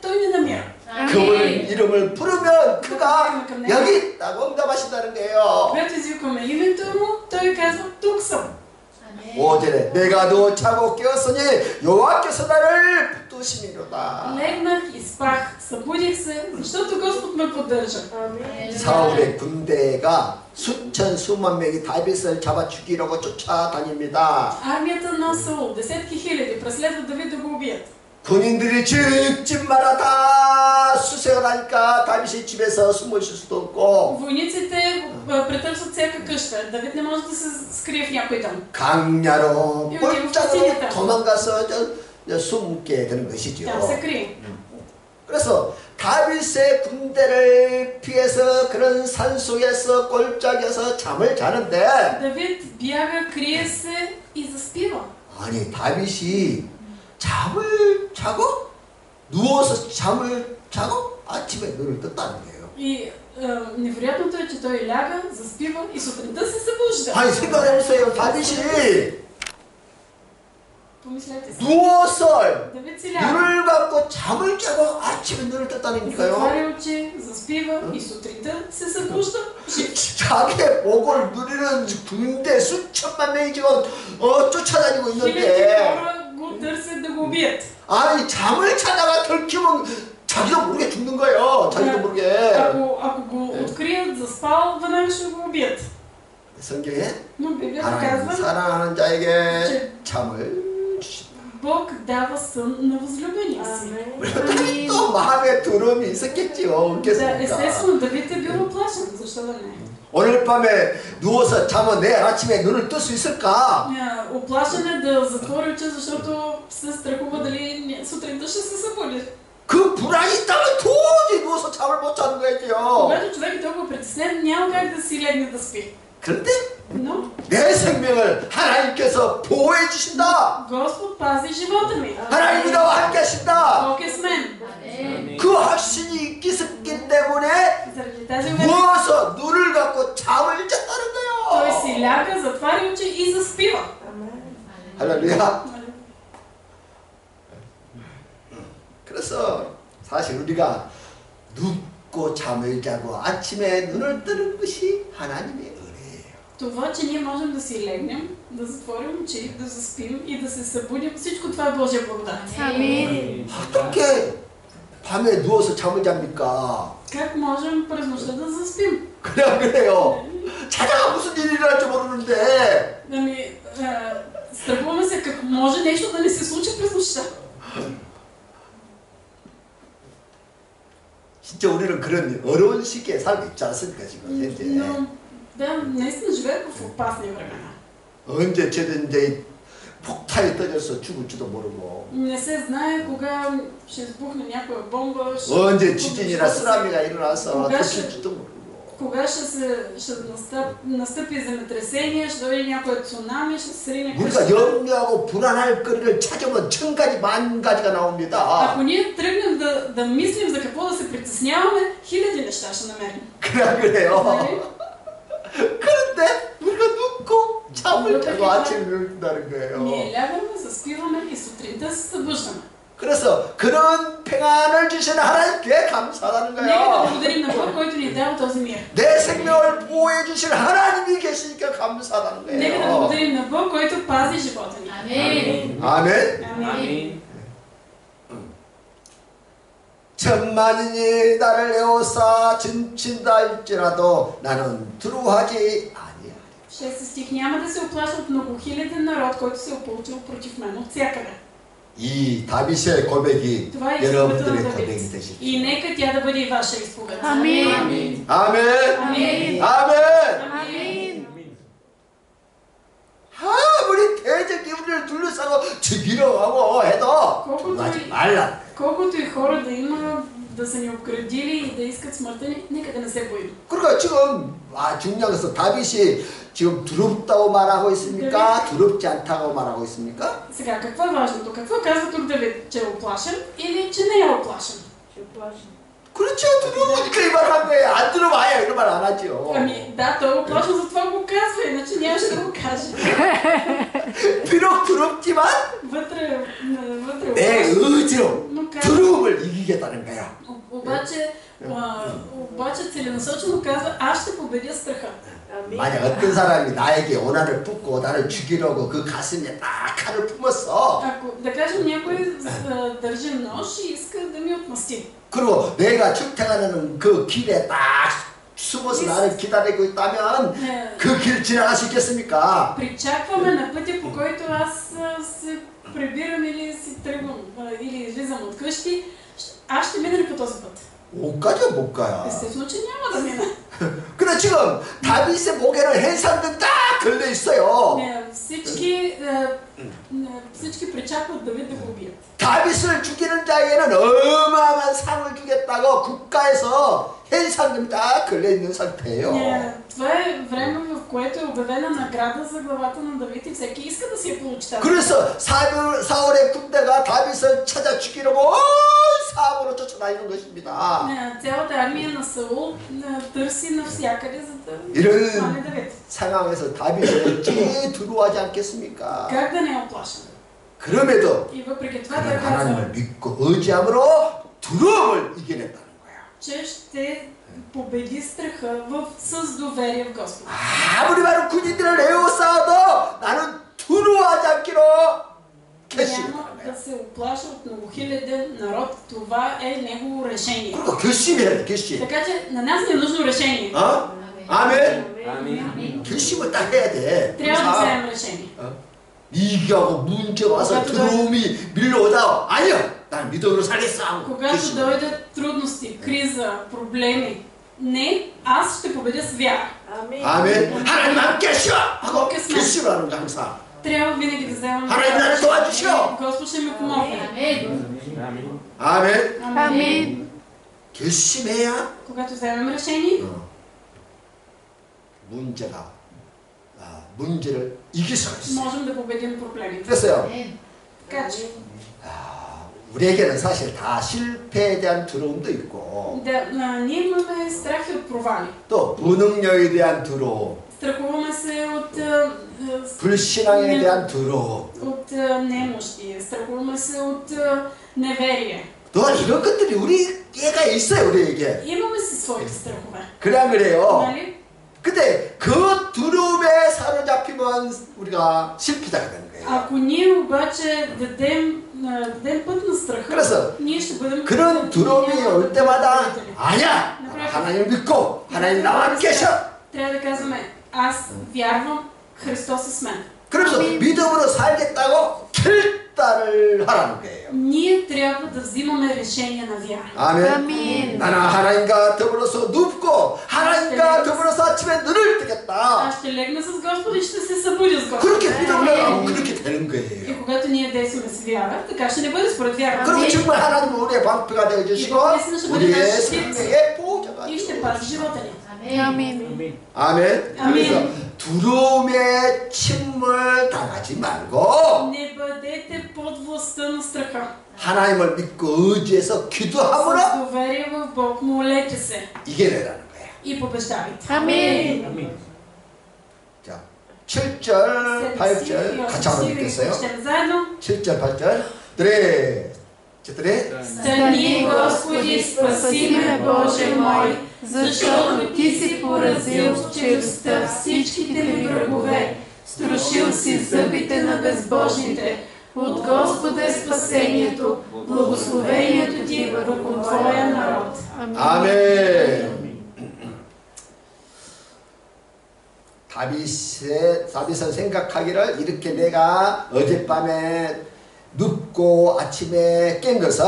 Той ни намира. 그분 이름을 부르면 그가 여기 있다고 응답하신다는 거예요. Когато извикваме името му, той казва, тук съм. 5절에 내가 누워 자고 깨었으니 여호와께서 나를 붙드심이로다. Легнах и спах, Събудих се, защото Господ ме поддържа. 사울의 군대가 수천 수만 명이 다윗을 잡아 죽이려고 쫓아다닙니다. Армията на Саул, десетки хиляди, преследват Давид да го убият. 군인들이 죽지 마라 다 수색하니까 다윗이 집에서 숨을 쉴 수도 없고 Войниците претърсват всяка къща. Давид не може да се скрие в някой дом. 강야로 이거 꼴짝으로 이거 도망가서 숨게 되는 것이죠. Там се крие. 그래서 다윗의 군대를 피해서 그런 산속에서 꼴짝에서 잠을 자는데 Давид бяга, крие се и заспива. 아니 다윗이 잠을 자고 누워서 잠을 자고 아침에 눈을 떴다는 거예요. И невероятното е, че той ляга, заспива и сутринта се събужда. 아니 생각해보세요. 다윗이 Помислете си. 누워서 Давид си ляга. 눈을 감고 잠을 자고 아침에 눈을 떴다니까요. Затваря очи, заспива и сутринта се събужда. Жив. 자기의 복을 누리는 군대 수천만 명이 지금 쫓아다니고 Хиляди 있는데 хора го търсят да го убият. 아니 잠을 자다가 들키면 자기도 모르게 죽는 거예요. 자기도 모르게. Ако го открият заспал, веднага ще го убият. 성경에 Но Библията 하나님 казва, 사랑하는 자에게 잠을 주신다. Бог дава сън на възлюбения си. 또 마음에 두려움이 있었겠지요. Да, 없겠습니까? естествено, Давид е бил оплашен. Защо да не? 오늘 밤에 누워서 자면 내일 아침에 눈을 뜰 수 있을까? Оплашен е да затвори очи, защото се страхува дали сутринта ще се събуди. 그 불안이 있다면 도저히 누워서 잠을 못 자는 거예요. Когато човек е толкова притеснен, няма как да си легне да спи. 그런데 Но 내 생명을 하나님께서 보호해 주신다. Господ пази живота ми. 하나님이 나와 함께 하신다. Бог е с мен. 그 확신이 있기 때문에 Заради тази увереност 누워서 눈을 감고 잠을 잤다는 той 거예요. си ляга, затваря очи и заспива. 할렐루야. 그래서 사실 우리가 눕고 잠을 자고 아침에 눈을 뜨는 것이 하나님의 은혜예요. Това, че ние можем да си легнем, да затворим очи, да заспим и да се събудим, всичко това е Божия благодат. Амин. 어떻게 밤에 누워서 잠을 잡니까? Как можем през нощта да заспим? 그냥 그래요. 자다가 무슨 일이 일어날지 모르는데 Ами, страхуваме се как може нещо да не се случи през нощта. 진짜 우리는 그런 어려운 시기에 살고 있지 않습니까 지금 현재. Но, да, наистина живеем в опасни времена. 언제 쟤든지 폭탄이 터져서 죽을지도 모르고 Не се знае кога ще избухне някоя бомба, 언제 지진이나 쓰나미가 일어나서 кога 터질지도 모르고 ще настъпи земетресение, ще дойде някое цунами, ще се срине 우리가 къщата. 염려하고 불안할 거리를 찾으면 천 가지 만 가지가 나옵니다. Ако ние тръгнем да мислим за какво да се притесняваме, хиляди неща ще намерим. 그냥 그래요. Нали? 그런데 우리가 눕고 잠을 자고 아침에 눈다는 거예요. Ние лягаме, заспиваме и сутринта се събуждаме. 그래서 그런 평안을 주시는 하나님께 감사하는 Нека да 거예요. благодарим на Бог, който ни дава този мир. 내 생명을 보호해 주신 하나님이 계시니까 감사하는 Нека да 거예요. благодарим на Бог, който пази живота ни. 아멘. 아멘. Амин. 천만인이 나를 에워싸 진친다 할지라도 나는 두려워하지 아니하리. В 6 стих: няма да се оплаша от многохиляден народ, който се е ополчил против мен от всякъде. 이 다윗의 고백이 Това е изповедта 여러분들의 на 고백이 Давид. 되시기. И нека тя да бъде и ваша изповед. 아멘. 아멘. Амин. 아멘. 아멘. 아무리 대적이 우리를 둘러싸고 죽이려 하고 해도 두려워하지 말라. Колкото и хора да има, да са ни обградили и да искат смъртта ни, нека да не се боим. 그러니까 지금 중요한 것은 다윗이 지금 두렵다고 말하고 있습니까? 두렵지 않다고 말하고 있습니까? Сега, какво е важното? Какво казва тук Давид? Че е оплашен или че не е оплашен? 그렇죠. 그렇죠. 두려우면 그 말한 거예요. 안 들어봐요. 이런 말 안 하죠. Ами, да, той го плашил, затова го казва, иначе нямаше да го каже. 비록 두렵지만 Вътре, вътре. 내 의지로 Но казва, 두려움을 이기겠다는 거야. обаче целенасочено казва, аз ще победя страха. 만약 어떤 사람이 나에게 원한을 붓고 나를 죽이려고 그 가슴에 딱 칼을 품었어. Ако, да кажем, някой държи нож и иска да ми отмъсти. 그리고 내가 출퇴근하는 그 길에 딱 숨어서 나를 기다리고 있다면 그 길 지나갈 수 있겠습니까? Причакваме на пътя, по който аз се прибирам или си тръгвам, или излизам от къщи, аз ще мина ли по този път? 못 가죠, 못 가요. Естествено, че няма да мина. 근데 지금 다윗의 목에는 해산등 딱 걸려 있어요. всички причакват Давид да го убият. 다윗을 죽이는 자에게는 어마어마한 상을 주겠다고 국가에서 현상금 딱 걸려 있는 상태예요. Това е време, в което е обявена награда за главата на Давид и всеки иска да си я получи тази. 그래서 사울의 군대가 다윗을 찾아 죽이려고 온 사람으로 쫓아다니는 것입니다. Цялата армия на Саул търси навсякъде, за да 이런 хване Давид. 상황에서 다윗이 어찌 두려워하지 않겠습니까? Как да не е оплашен? 그럼에도 И въпреки това 그는 да казва, 하나님을 믿고 의지함으로 두려움을 이겨냈다는 거야. че ще победи страха с доверие в Господа. 아무리 많은 군인들을 에워싸워도 나는 두려워하지 않기로 결심했다는 Няма 거야. да се оплаша от многохиляден народ. Това е негово решение. 그리고 결심해야 돼, 결심. Така че на нас не е нужно решение. 어? 아멘. 아멘. 결심을 딱 해야 돼. Трябва да вземем решение. 이기하고 문제 와서 두려움이 밀려오다. 아니요. 난 믿음으로 살겠어. Когато 결심. дойдат трудности, криза, проблеми, не, аз ще победя с вяра. 아멘. 하나님 함께 하시오. 하고 그렇겠습니다. 결심을 하는 거 항상. Трябва винаги да вземем 하나님 나를 도와주시오. Господ ще ми помогне. 아멘. 아멘. 아멘. 결심해야 Когато вземем решение, 문제를 이길 수가 있어. можем да победим проблемите. 그래서요. Така че, 우리에게는 사실 다 실패에 대한 두려움도 있고 ние имаме страхи от провали. 또 무능력에 대한 두려움, Страхуваме се от 불신앙에 대한 두려움, от немощи, страхуваме се от неверие. 또 이런 것들이 우리에게 있어요, 우리에게. Имаме си своите страхове. 그래 안 그래요? Нали? 근데 그 두려움에 사로잡히면 우리가 실패자가 되는 거예요. Ако ние обаче дадем път на страха, 그래서 ние ще бъдем 그런 두려움이 올 때마다 아니야! 하나님을 믿고 하나님 나와 함께 하셔! трябва да казваме, аз вярвам, Христос е с мен. 그러면서 믿음으로 살겠다고 결단을 하라는 거예요. Ние трябва да взимаме решение на вяра. 아멘. 아멘. 나는 하나님과 더불어서 눕고 하나님과 더불어서 아침에 눈을 뜨겠다. Аз ще легна с Господа и ще се събудя с Господа. 그렇게 믿음을 하면 그렇게 되는 И 거예요. когато ние действаме с вяра, така ще не бъде според вяра. 그리고 정말 하나님은 우리의 방패가 되어주시고 우리의 생명의 보호자가 И ще 되어주시고. пази живота ни. 아멘. 아멘. 그래서 두려움의 침몰 당하지 말고 Не бъдете под властта на страха. 하나님을 믿고 의지해서 기도함으로 С доверие в Бог, молете се 이겨내라는 거예요. и побеждавайте. 아멘. 아멘. 자, 7절, 8절 같이 한번 읽겠어요. Четем заедно. 7절, 8절. 드레, 드레. Стани, Господи, спаси ме, Боже мой, Защото ти си поразил в челюстта всичките ми врагове, струшил си зъбите на безбожните. От Господа е спасението, благословението ти върху твоя народ. 아멘. 다윗은 생각하기를 이렇게 내가 어젯밤에 눕고 아침에 깬 것은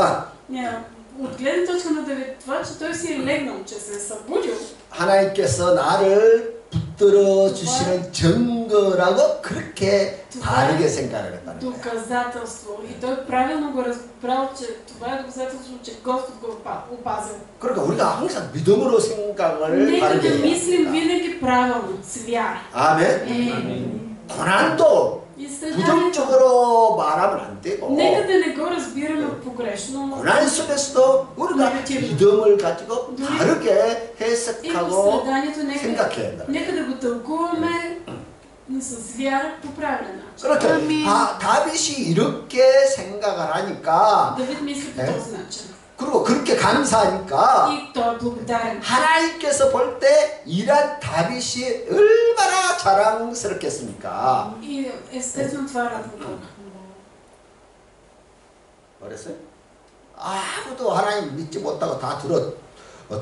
От гледна точка на Давид, това, че той си е легнал, че се е събудил, 하나님께서 나를 붙들어 주시는 증거라고 그렇게 바르게 생각을 했다는 거예요. доказателство. И той правилно го разбрал, че това е доказателство, че Господ го опазил. 그러니까 우리가 항상 믿음으로 생각을 Нека 바르게 да 해야 мислим 합니다. винаги правилно, с вяра. 아멘. 아멘. 고난도 И страданието. 부정적으로 말하면 안 되고 Нека да не го разбираме погрешно. 고난 속에서도 우리가 믿음을 가지고 다르게 И в 해석하고 страданието 생각해야 한다. нека да го тълкуваме с вяра по правилен начин. 그렇죠. 다윗이 이렇게 생각을 하니까 Давид мисли по този начин. 그리고 그렇게 감사하니까 И той е благодарен. 하나님께서 볼 때 이란 다윗이 얼마나 자랑스럽겠습니까? И естествено това радва Бога. 그랬어요? 아무도 하나님 믿지 못하고 다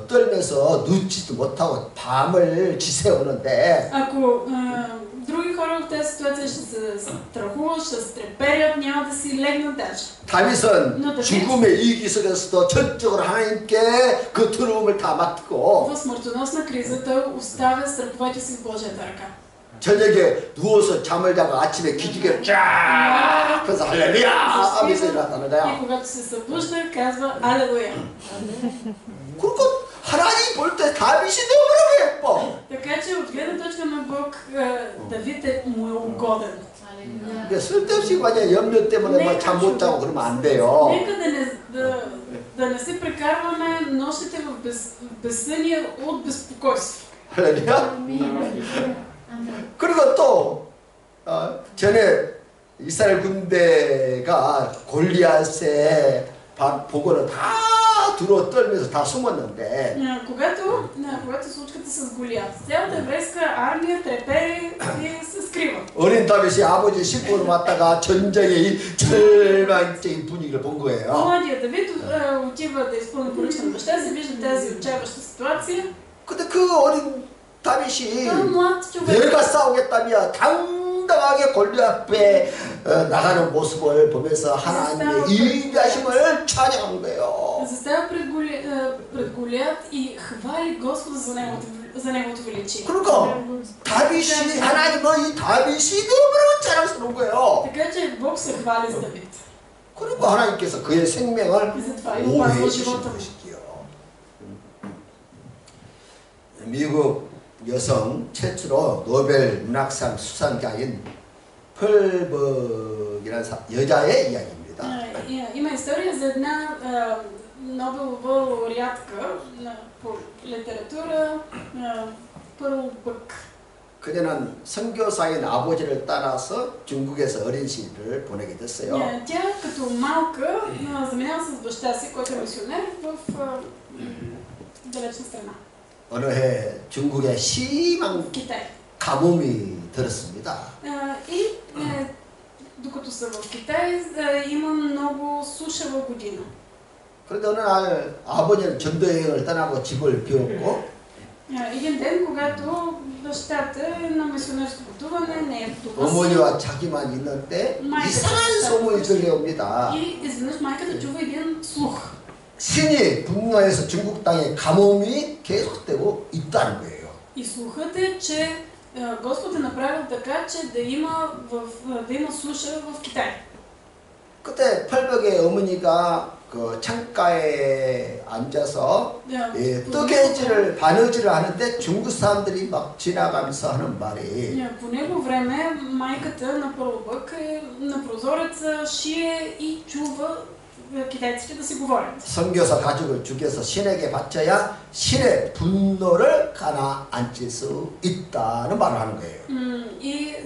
떨면서 눕지도 못하고 밤을 지새우는데 Ако други хора в тази ситуация ще се страхуват, ще се треперят, няма да си легнат даже. 다윗은 죽음의 위기 속에서도 전적으로 하나님께 그 두려움을 다 맡기고 В смъртоносна криза той оставя страховете си в Божията ръка. 저녁에 누워서 잠을 자고 아침에 기지개를 쫙 펴서 할렐루야 하면서 일어났다는 И 거야. когато се събужда, казва Алелуя. 그리고 하나님 볼 때 다윗이 너무너무 예뻐. Така че от гледна точка на Бог, Давид му е угоден. 근데 쓸데없이 만약 염려 때문에 잠 못 자고 그러면 안 돼요. Нека да не се прекарваме нощите в безсъние от безпокойство. 할렐루야. 그리고 또 전에 이스라엘 군대가 골리앗의 보고는 다 들어 떨면서 다 숨었는데 Когато случката с Голиат, цялата еврейска армия трепери и се скрива. 어린 다윗이 아버지 신분을 맡다가 전쟁의 이 절망적인 분위기를 본 거예요. Младият Давид отива да изпълни поръчка на баща си, вижда тази отчаяваща ситуация. 근데 그 어린 다윗이 Той млад човек. 내가 싸우겠다며 당당하게 골리앗 앞에 나가는 모습을 보면서 하나님의 인자심을 찬양한 거예요. Застава пред Голиат и хвали Господа за неговото величие. 그러니까 다윗이 하나님은 이 다윗이 너무너무 자랑스러운 거예요. Така че Бог се хвали с Давид. 그리고 하나님께서 그의 생명을 И затова и опазва 오해해 주신 живота му. 것이지요. 미국 여성 최초로 노벨 문학상 수상자인 펄벅이라는 여자의 이야기입니다. Има история за една Нобелова лауреатка по литература Пърл Бък. 그녀는 선교사인 아버지를 따라서 중국에서 어린 시를 보내게 됐어요. Тя като малка заминава с баща си, който е мисионер в далечна страна. 어느 해 중국에 심한 Китай. 가뭄이 들었습니다. И докато са в Китай, има много сушава година. 그런데 어느 날 아버지는 전도 여행을 떠나고 집을 비웠고 Един ден, когато бащата е на мисионерско пътуване, не е в дома си. 어머니와 자기만 있는데 이상한 소문이 들려옵니다. И изведнъж майката чува един слух. 신이 분노해서 중국 땅에 가뭄이 계속되고 있다는 거예요. И слухът е, че Господ е направил така, че да има суша в Китай. 그때 펄벅의 어머니가 그 창가에 앉아서 뜨개질을 바느질을 하는데 중국 사람들이 막 지나가면서 하는 말이 По него време майката на Пърл Бък е на прозореца, шие и чува китайците да си говорят. 선교사 가족을 죽여서 신에게 바쳐야 신의 분노를 가라앉힐 수 있다는 말을 하는 거예요. И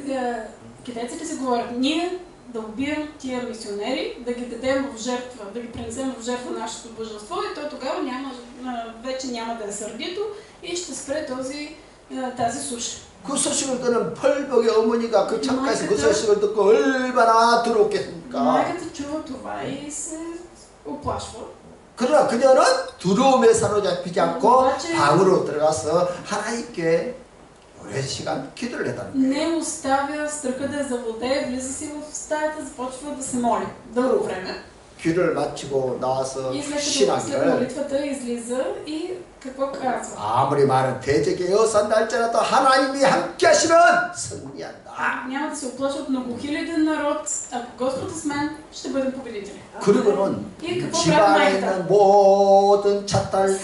китайците си говорят, ние да убием тия мисионери, да ги дадем в жертва, да ги пренесем в жертва нашето божество и то тогава вече няма да е сърдито и ще спре тази суша. 그 소식을 듣는 펄벅의 어머니가 그 창가에서 그 소식을 듣고 얼마나 두렵겠습니까? майката чува това и се оплашва. 그러나 그녀는 두려움에 사로잡히지 않고 방으로 들어가서 하나님께 오랜 시간 기도를 했다는 거예요. Не оставя страха да я завладее, влиза си в стаята, започва да се моли дълго време. 기도를 마치고 나와서 И след 신앙을 молитвата излиза и какво казва? 아무리 많은 대적의 여산다 할지라도 하나님이 함께 하시면 승리한다. Няма да се оплашва от многохиляден народ, ако Господ е с мен, ще бъдем победители. 그리고는 И какво прави 집안에 майката? 있는 모든 잣들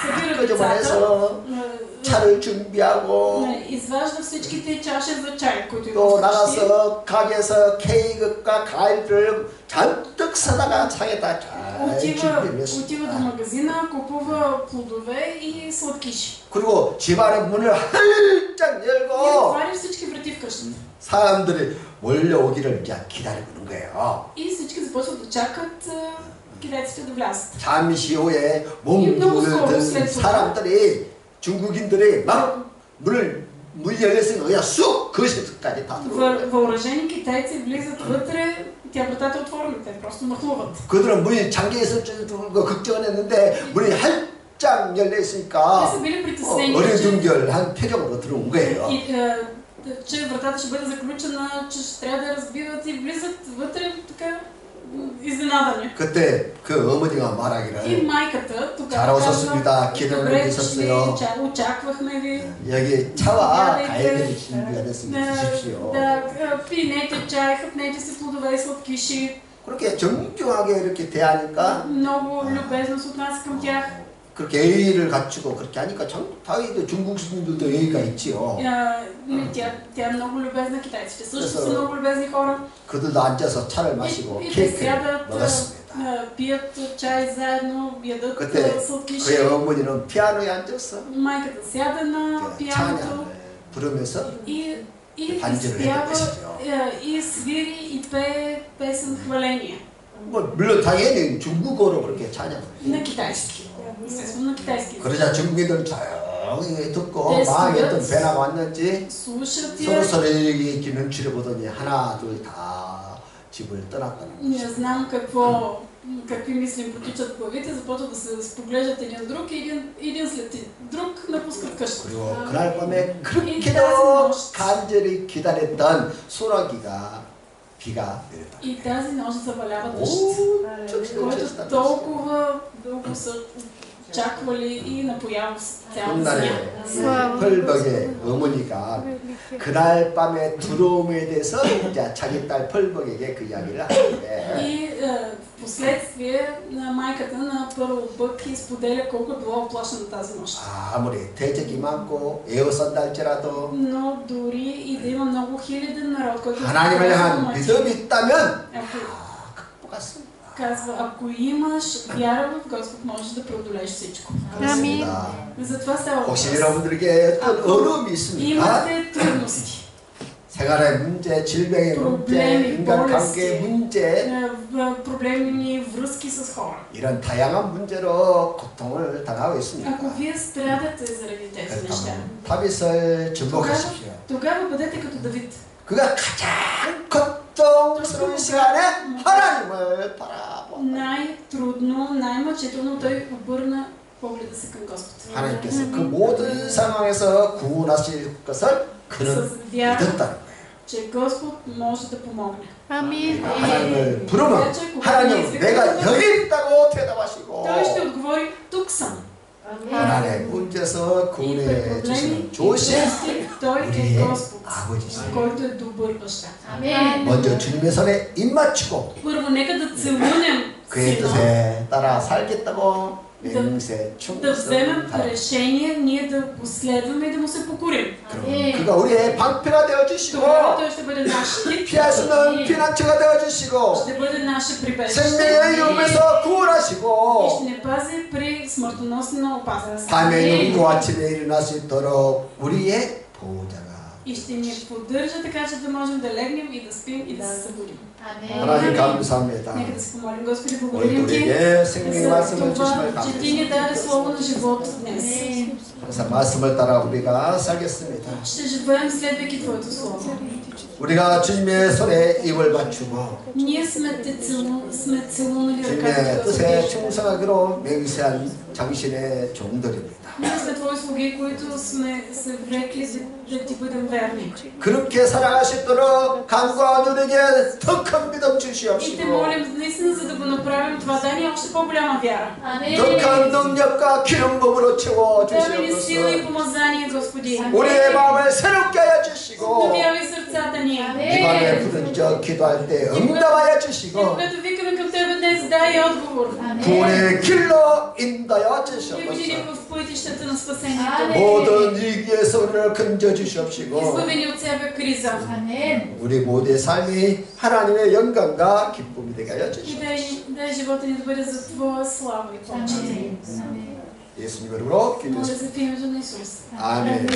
Събира 끄집어내서 децата, 차를 준비하고 изважда всичките чаши за чай, които има 또 вкъщи. 나가서 가게에서 케이크과 과일을 잔뜩 사다가 창에다 잘 Отива до 준비했습니다. магазина, купува плодове и сладкиши. 그리고 집안의 문을 활짝 И 열고 отваря всички врати вкъщи. 사람들이 몰려오기를 이제 기다리고 있는 거예요. И всички започват да чакат китайците да влязат. 잠시 후에 몽둥을 사람들이 중국인들이 막 문 열렸으니까 그냥 쑥 거실까지 다 들어오고 Въоръжени китайци влизат вътре, тя вратата е отворена, те просто махлуват. 그들은 문이 잠겨있을 줄 걱정을 했는데 문이 활짝 Те 열려있으니까 са били притеснени, 어리둥절한 표정으로 들어온 거예요. че вратата ще бъде заключена, че ще трябва да разбиват и влизат вътре така изненадани. 그때 그 어머니가 И 말하기를 майката 잘 тогава 오셨습니다. казва, 기다려 добре 주셨어요. дошли, очаквахме ви. 여기 차와 Гледайте, 과일들이 준비가 됐으니 드십시오. да пинете чай, хапнете си плодове и сладкиши. 그렇게 정중하게 이렇게 대하니까 Много любезно се отнася към тях. 그렇게 예의를 갖추고 그렇게 하니까 당연히 중국 스님들도 예의가 있지요. Тя е много любезна, китайците също 그래서 са много любезни хора. 그들도 앉아서 차를 마시고 И те 케이크를 сядат, 먹었습니다. пият чай заедно, ядат 그때 сладкиши. 그의 어머니는 피아노에 앉았어. Майката сяда на пианото 찬양을 부르면서 и 반주를 изпява, 해보시죠. и свири и пее песен хваление 뭐 물론 당연히 중국어로 그렇게 찬양을 на китайски. Естествено на китайски. 그러자 중국인들은 조용히 듣고 네, 마음에 어떤 스윗. 변화가 왔는지 Слушат я. 서로 이렇게 눈치를 보더니 하나 둘 다 집을 떠났다는 Не 거죠. знам какви мисли им протичат в главите, започват да се споглеждат един друг и един след друг напускат къщата. 그리고 그날 밤에 이 그렇게도 тази 간절히 기다렸던 소나기가 비가 내렸다. И тази нощ завалява дъжд, 오, който толкова дълго са очаквали и напоява цялата земя. 훗날에 펄벅의 어머니가 그날 밤에 두려움에 대해서 이제 자기 딸 펄벅에게 그 이야기를 하는데 И в последствие майката на Пърл Бък изподеля колко е било оплашена тази нощ. 아무리 대적이 많고 에어싼달지라도 Но дори и да има много хиляден народ, който 하나님을 향한 믿음이 있다면 ако 극복했습니다. казва, ако имаш вяра в Господ, можеш да преодолееш всичко. Амин. Затова става въпрос. 혹시 여러분들에게 어떤 어려움이 있습니까? Имате трудности, 생활의 문제, 질병의 문제, проблеми, 인간관계의 болести, 문제 проблемни връзки с хора. 이런 다양한 문제로 고통을 당하고 있습니까? Ако вие страдате заради тези неща, 그렇다면 다윗을 주목하십시오. тогава бъдете като Давид. 그가 가장 걱정스러운 시간에 하나님을 바라본다. Най-трудно, най-мъчително той обърна погледа си към Господ. 하나님께서 그 모든 상황에서 구원하실 것을 그는 С вяра, 믿었다는 거예요. че Господ може да помогне. Амин. 하나님을 부르면 하나님 내가 여기 있다고 대답하시고 Той ще отговори, тук съм. 하나님의 문제에서 И 구원해 пред 주시는 проблеми 좋으신 и той е 우리의 Господ, 아버지시죠. който е добър баща. 먼저 주님의 손에 입 맞추고 Първо, нека да целунем 그의 сина, 뜻에 따라 살겠다고 맹세 да вземем 충성 решение, ние да го следваме и да му се покорим. 그가 우리의 방패가 되어 주시고 Тогава той ще бъде наш щит, 피할 수 없는 피난처가 되어 주시고 ще бъде наше прибежище 생명의 위험에서 и 구원하시고 ще ни пази при смъртоносна опасност. 밤에 눕고 아침에 일어날 수 있도록 우리의 보호자가 И ще ни поддържа така, че да можем да легнем и да спим и да се събудим. 하나님 감사합니다. Нека да се помолим, Господи, 오늘 благодарим Ти 우리에게 생명의 за 말씀을 주심을 това, че Ти ни 감사합니다. даде слово на живот днес. 항상 말씀을 따라 우리가 살겠습니다. Ще живеем следвайки Твоето слово. 우리가 주님의 손에 입을 맞추고 Ние сме целунали ръката 주님의 на 뜻에 Господи. 충성하기로 맹세한 당신의 종들입니다. Ние сме Твои слуги, които сме се влекли да Ти бъдем верни. 그렇게 살아가시도록 간구하는 우리에게 더 큰 믿음 И Те 주시옵시고 молим наистина, за да го направим това, дай ни още по-голяма вяра. 더 큰 능력과 기름 부음으로 채워 Дай ни сила и 주시옵소서. помазание, Господи. 우리의 마음을 새롭게 하여 주시고 Обновявай сърцата ни. 이 밤에 부르짖어 기도할 때 응답하여 И 주시고 когато викаме към Тебе, днес дай отговор 구원의 길로 인도하여 и 주시옵소서. води ни в пътищата на спасението. 모든 위기에서 우리를 건져 주시옵시고 Избавени от всяка криза. 우리 모두의 삶이 하나님의 영광과 기쁨이 되게 하여 И 주시옵소서. дай живота ни да бъде за Твоя слава и почет. 예수님 이름으로 Моля 기도했습니다. за в името на Исус. 아멘.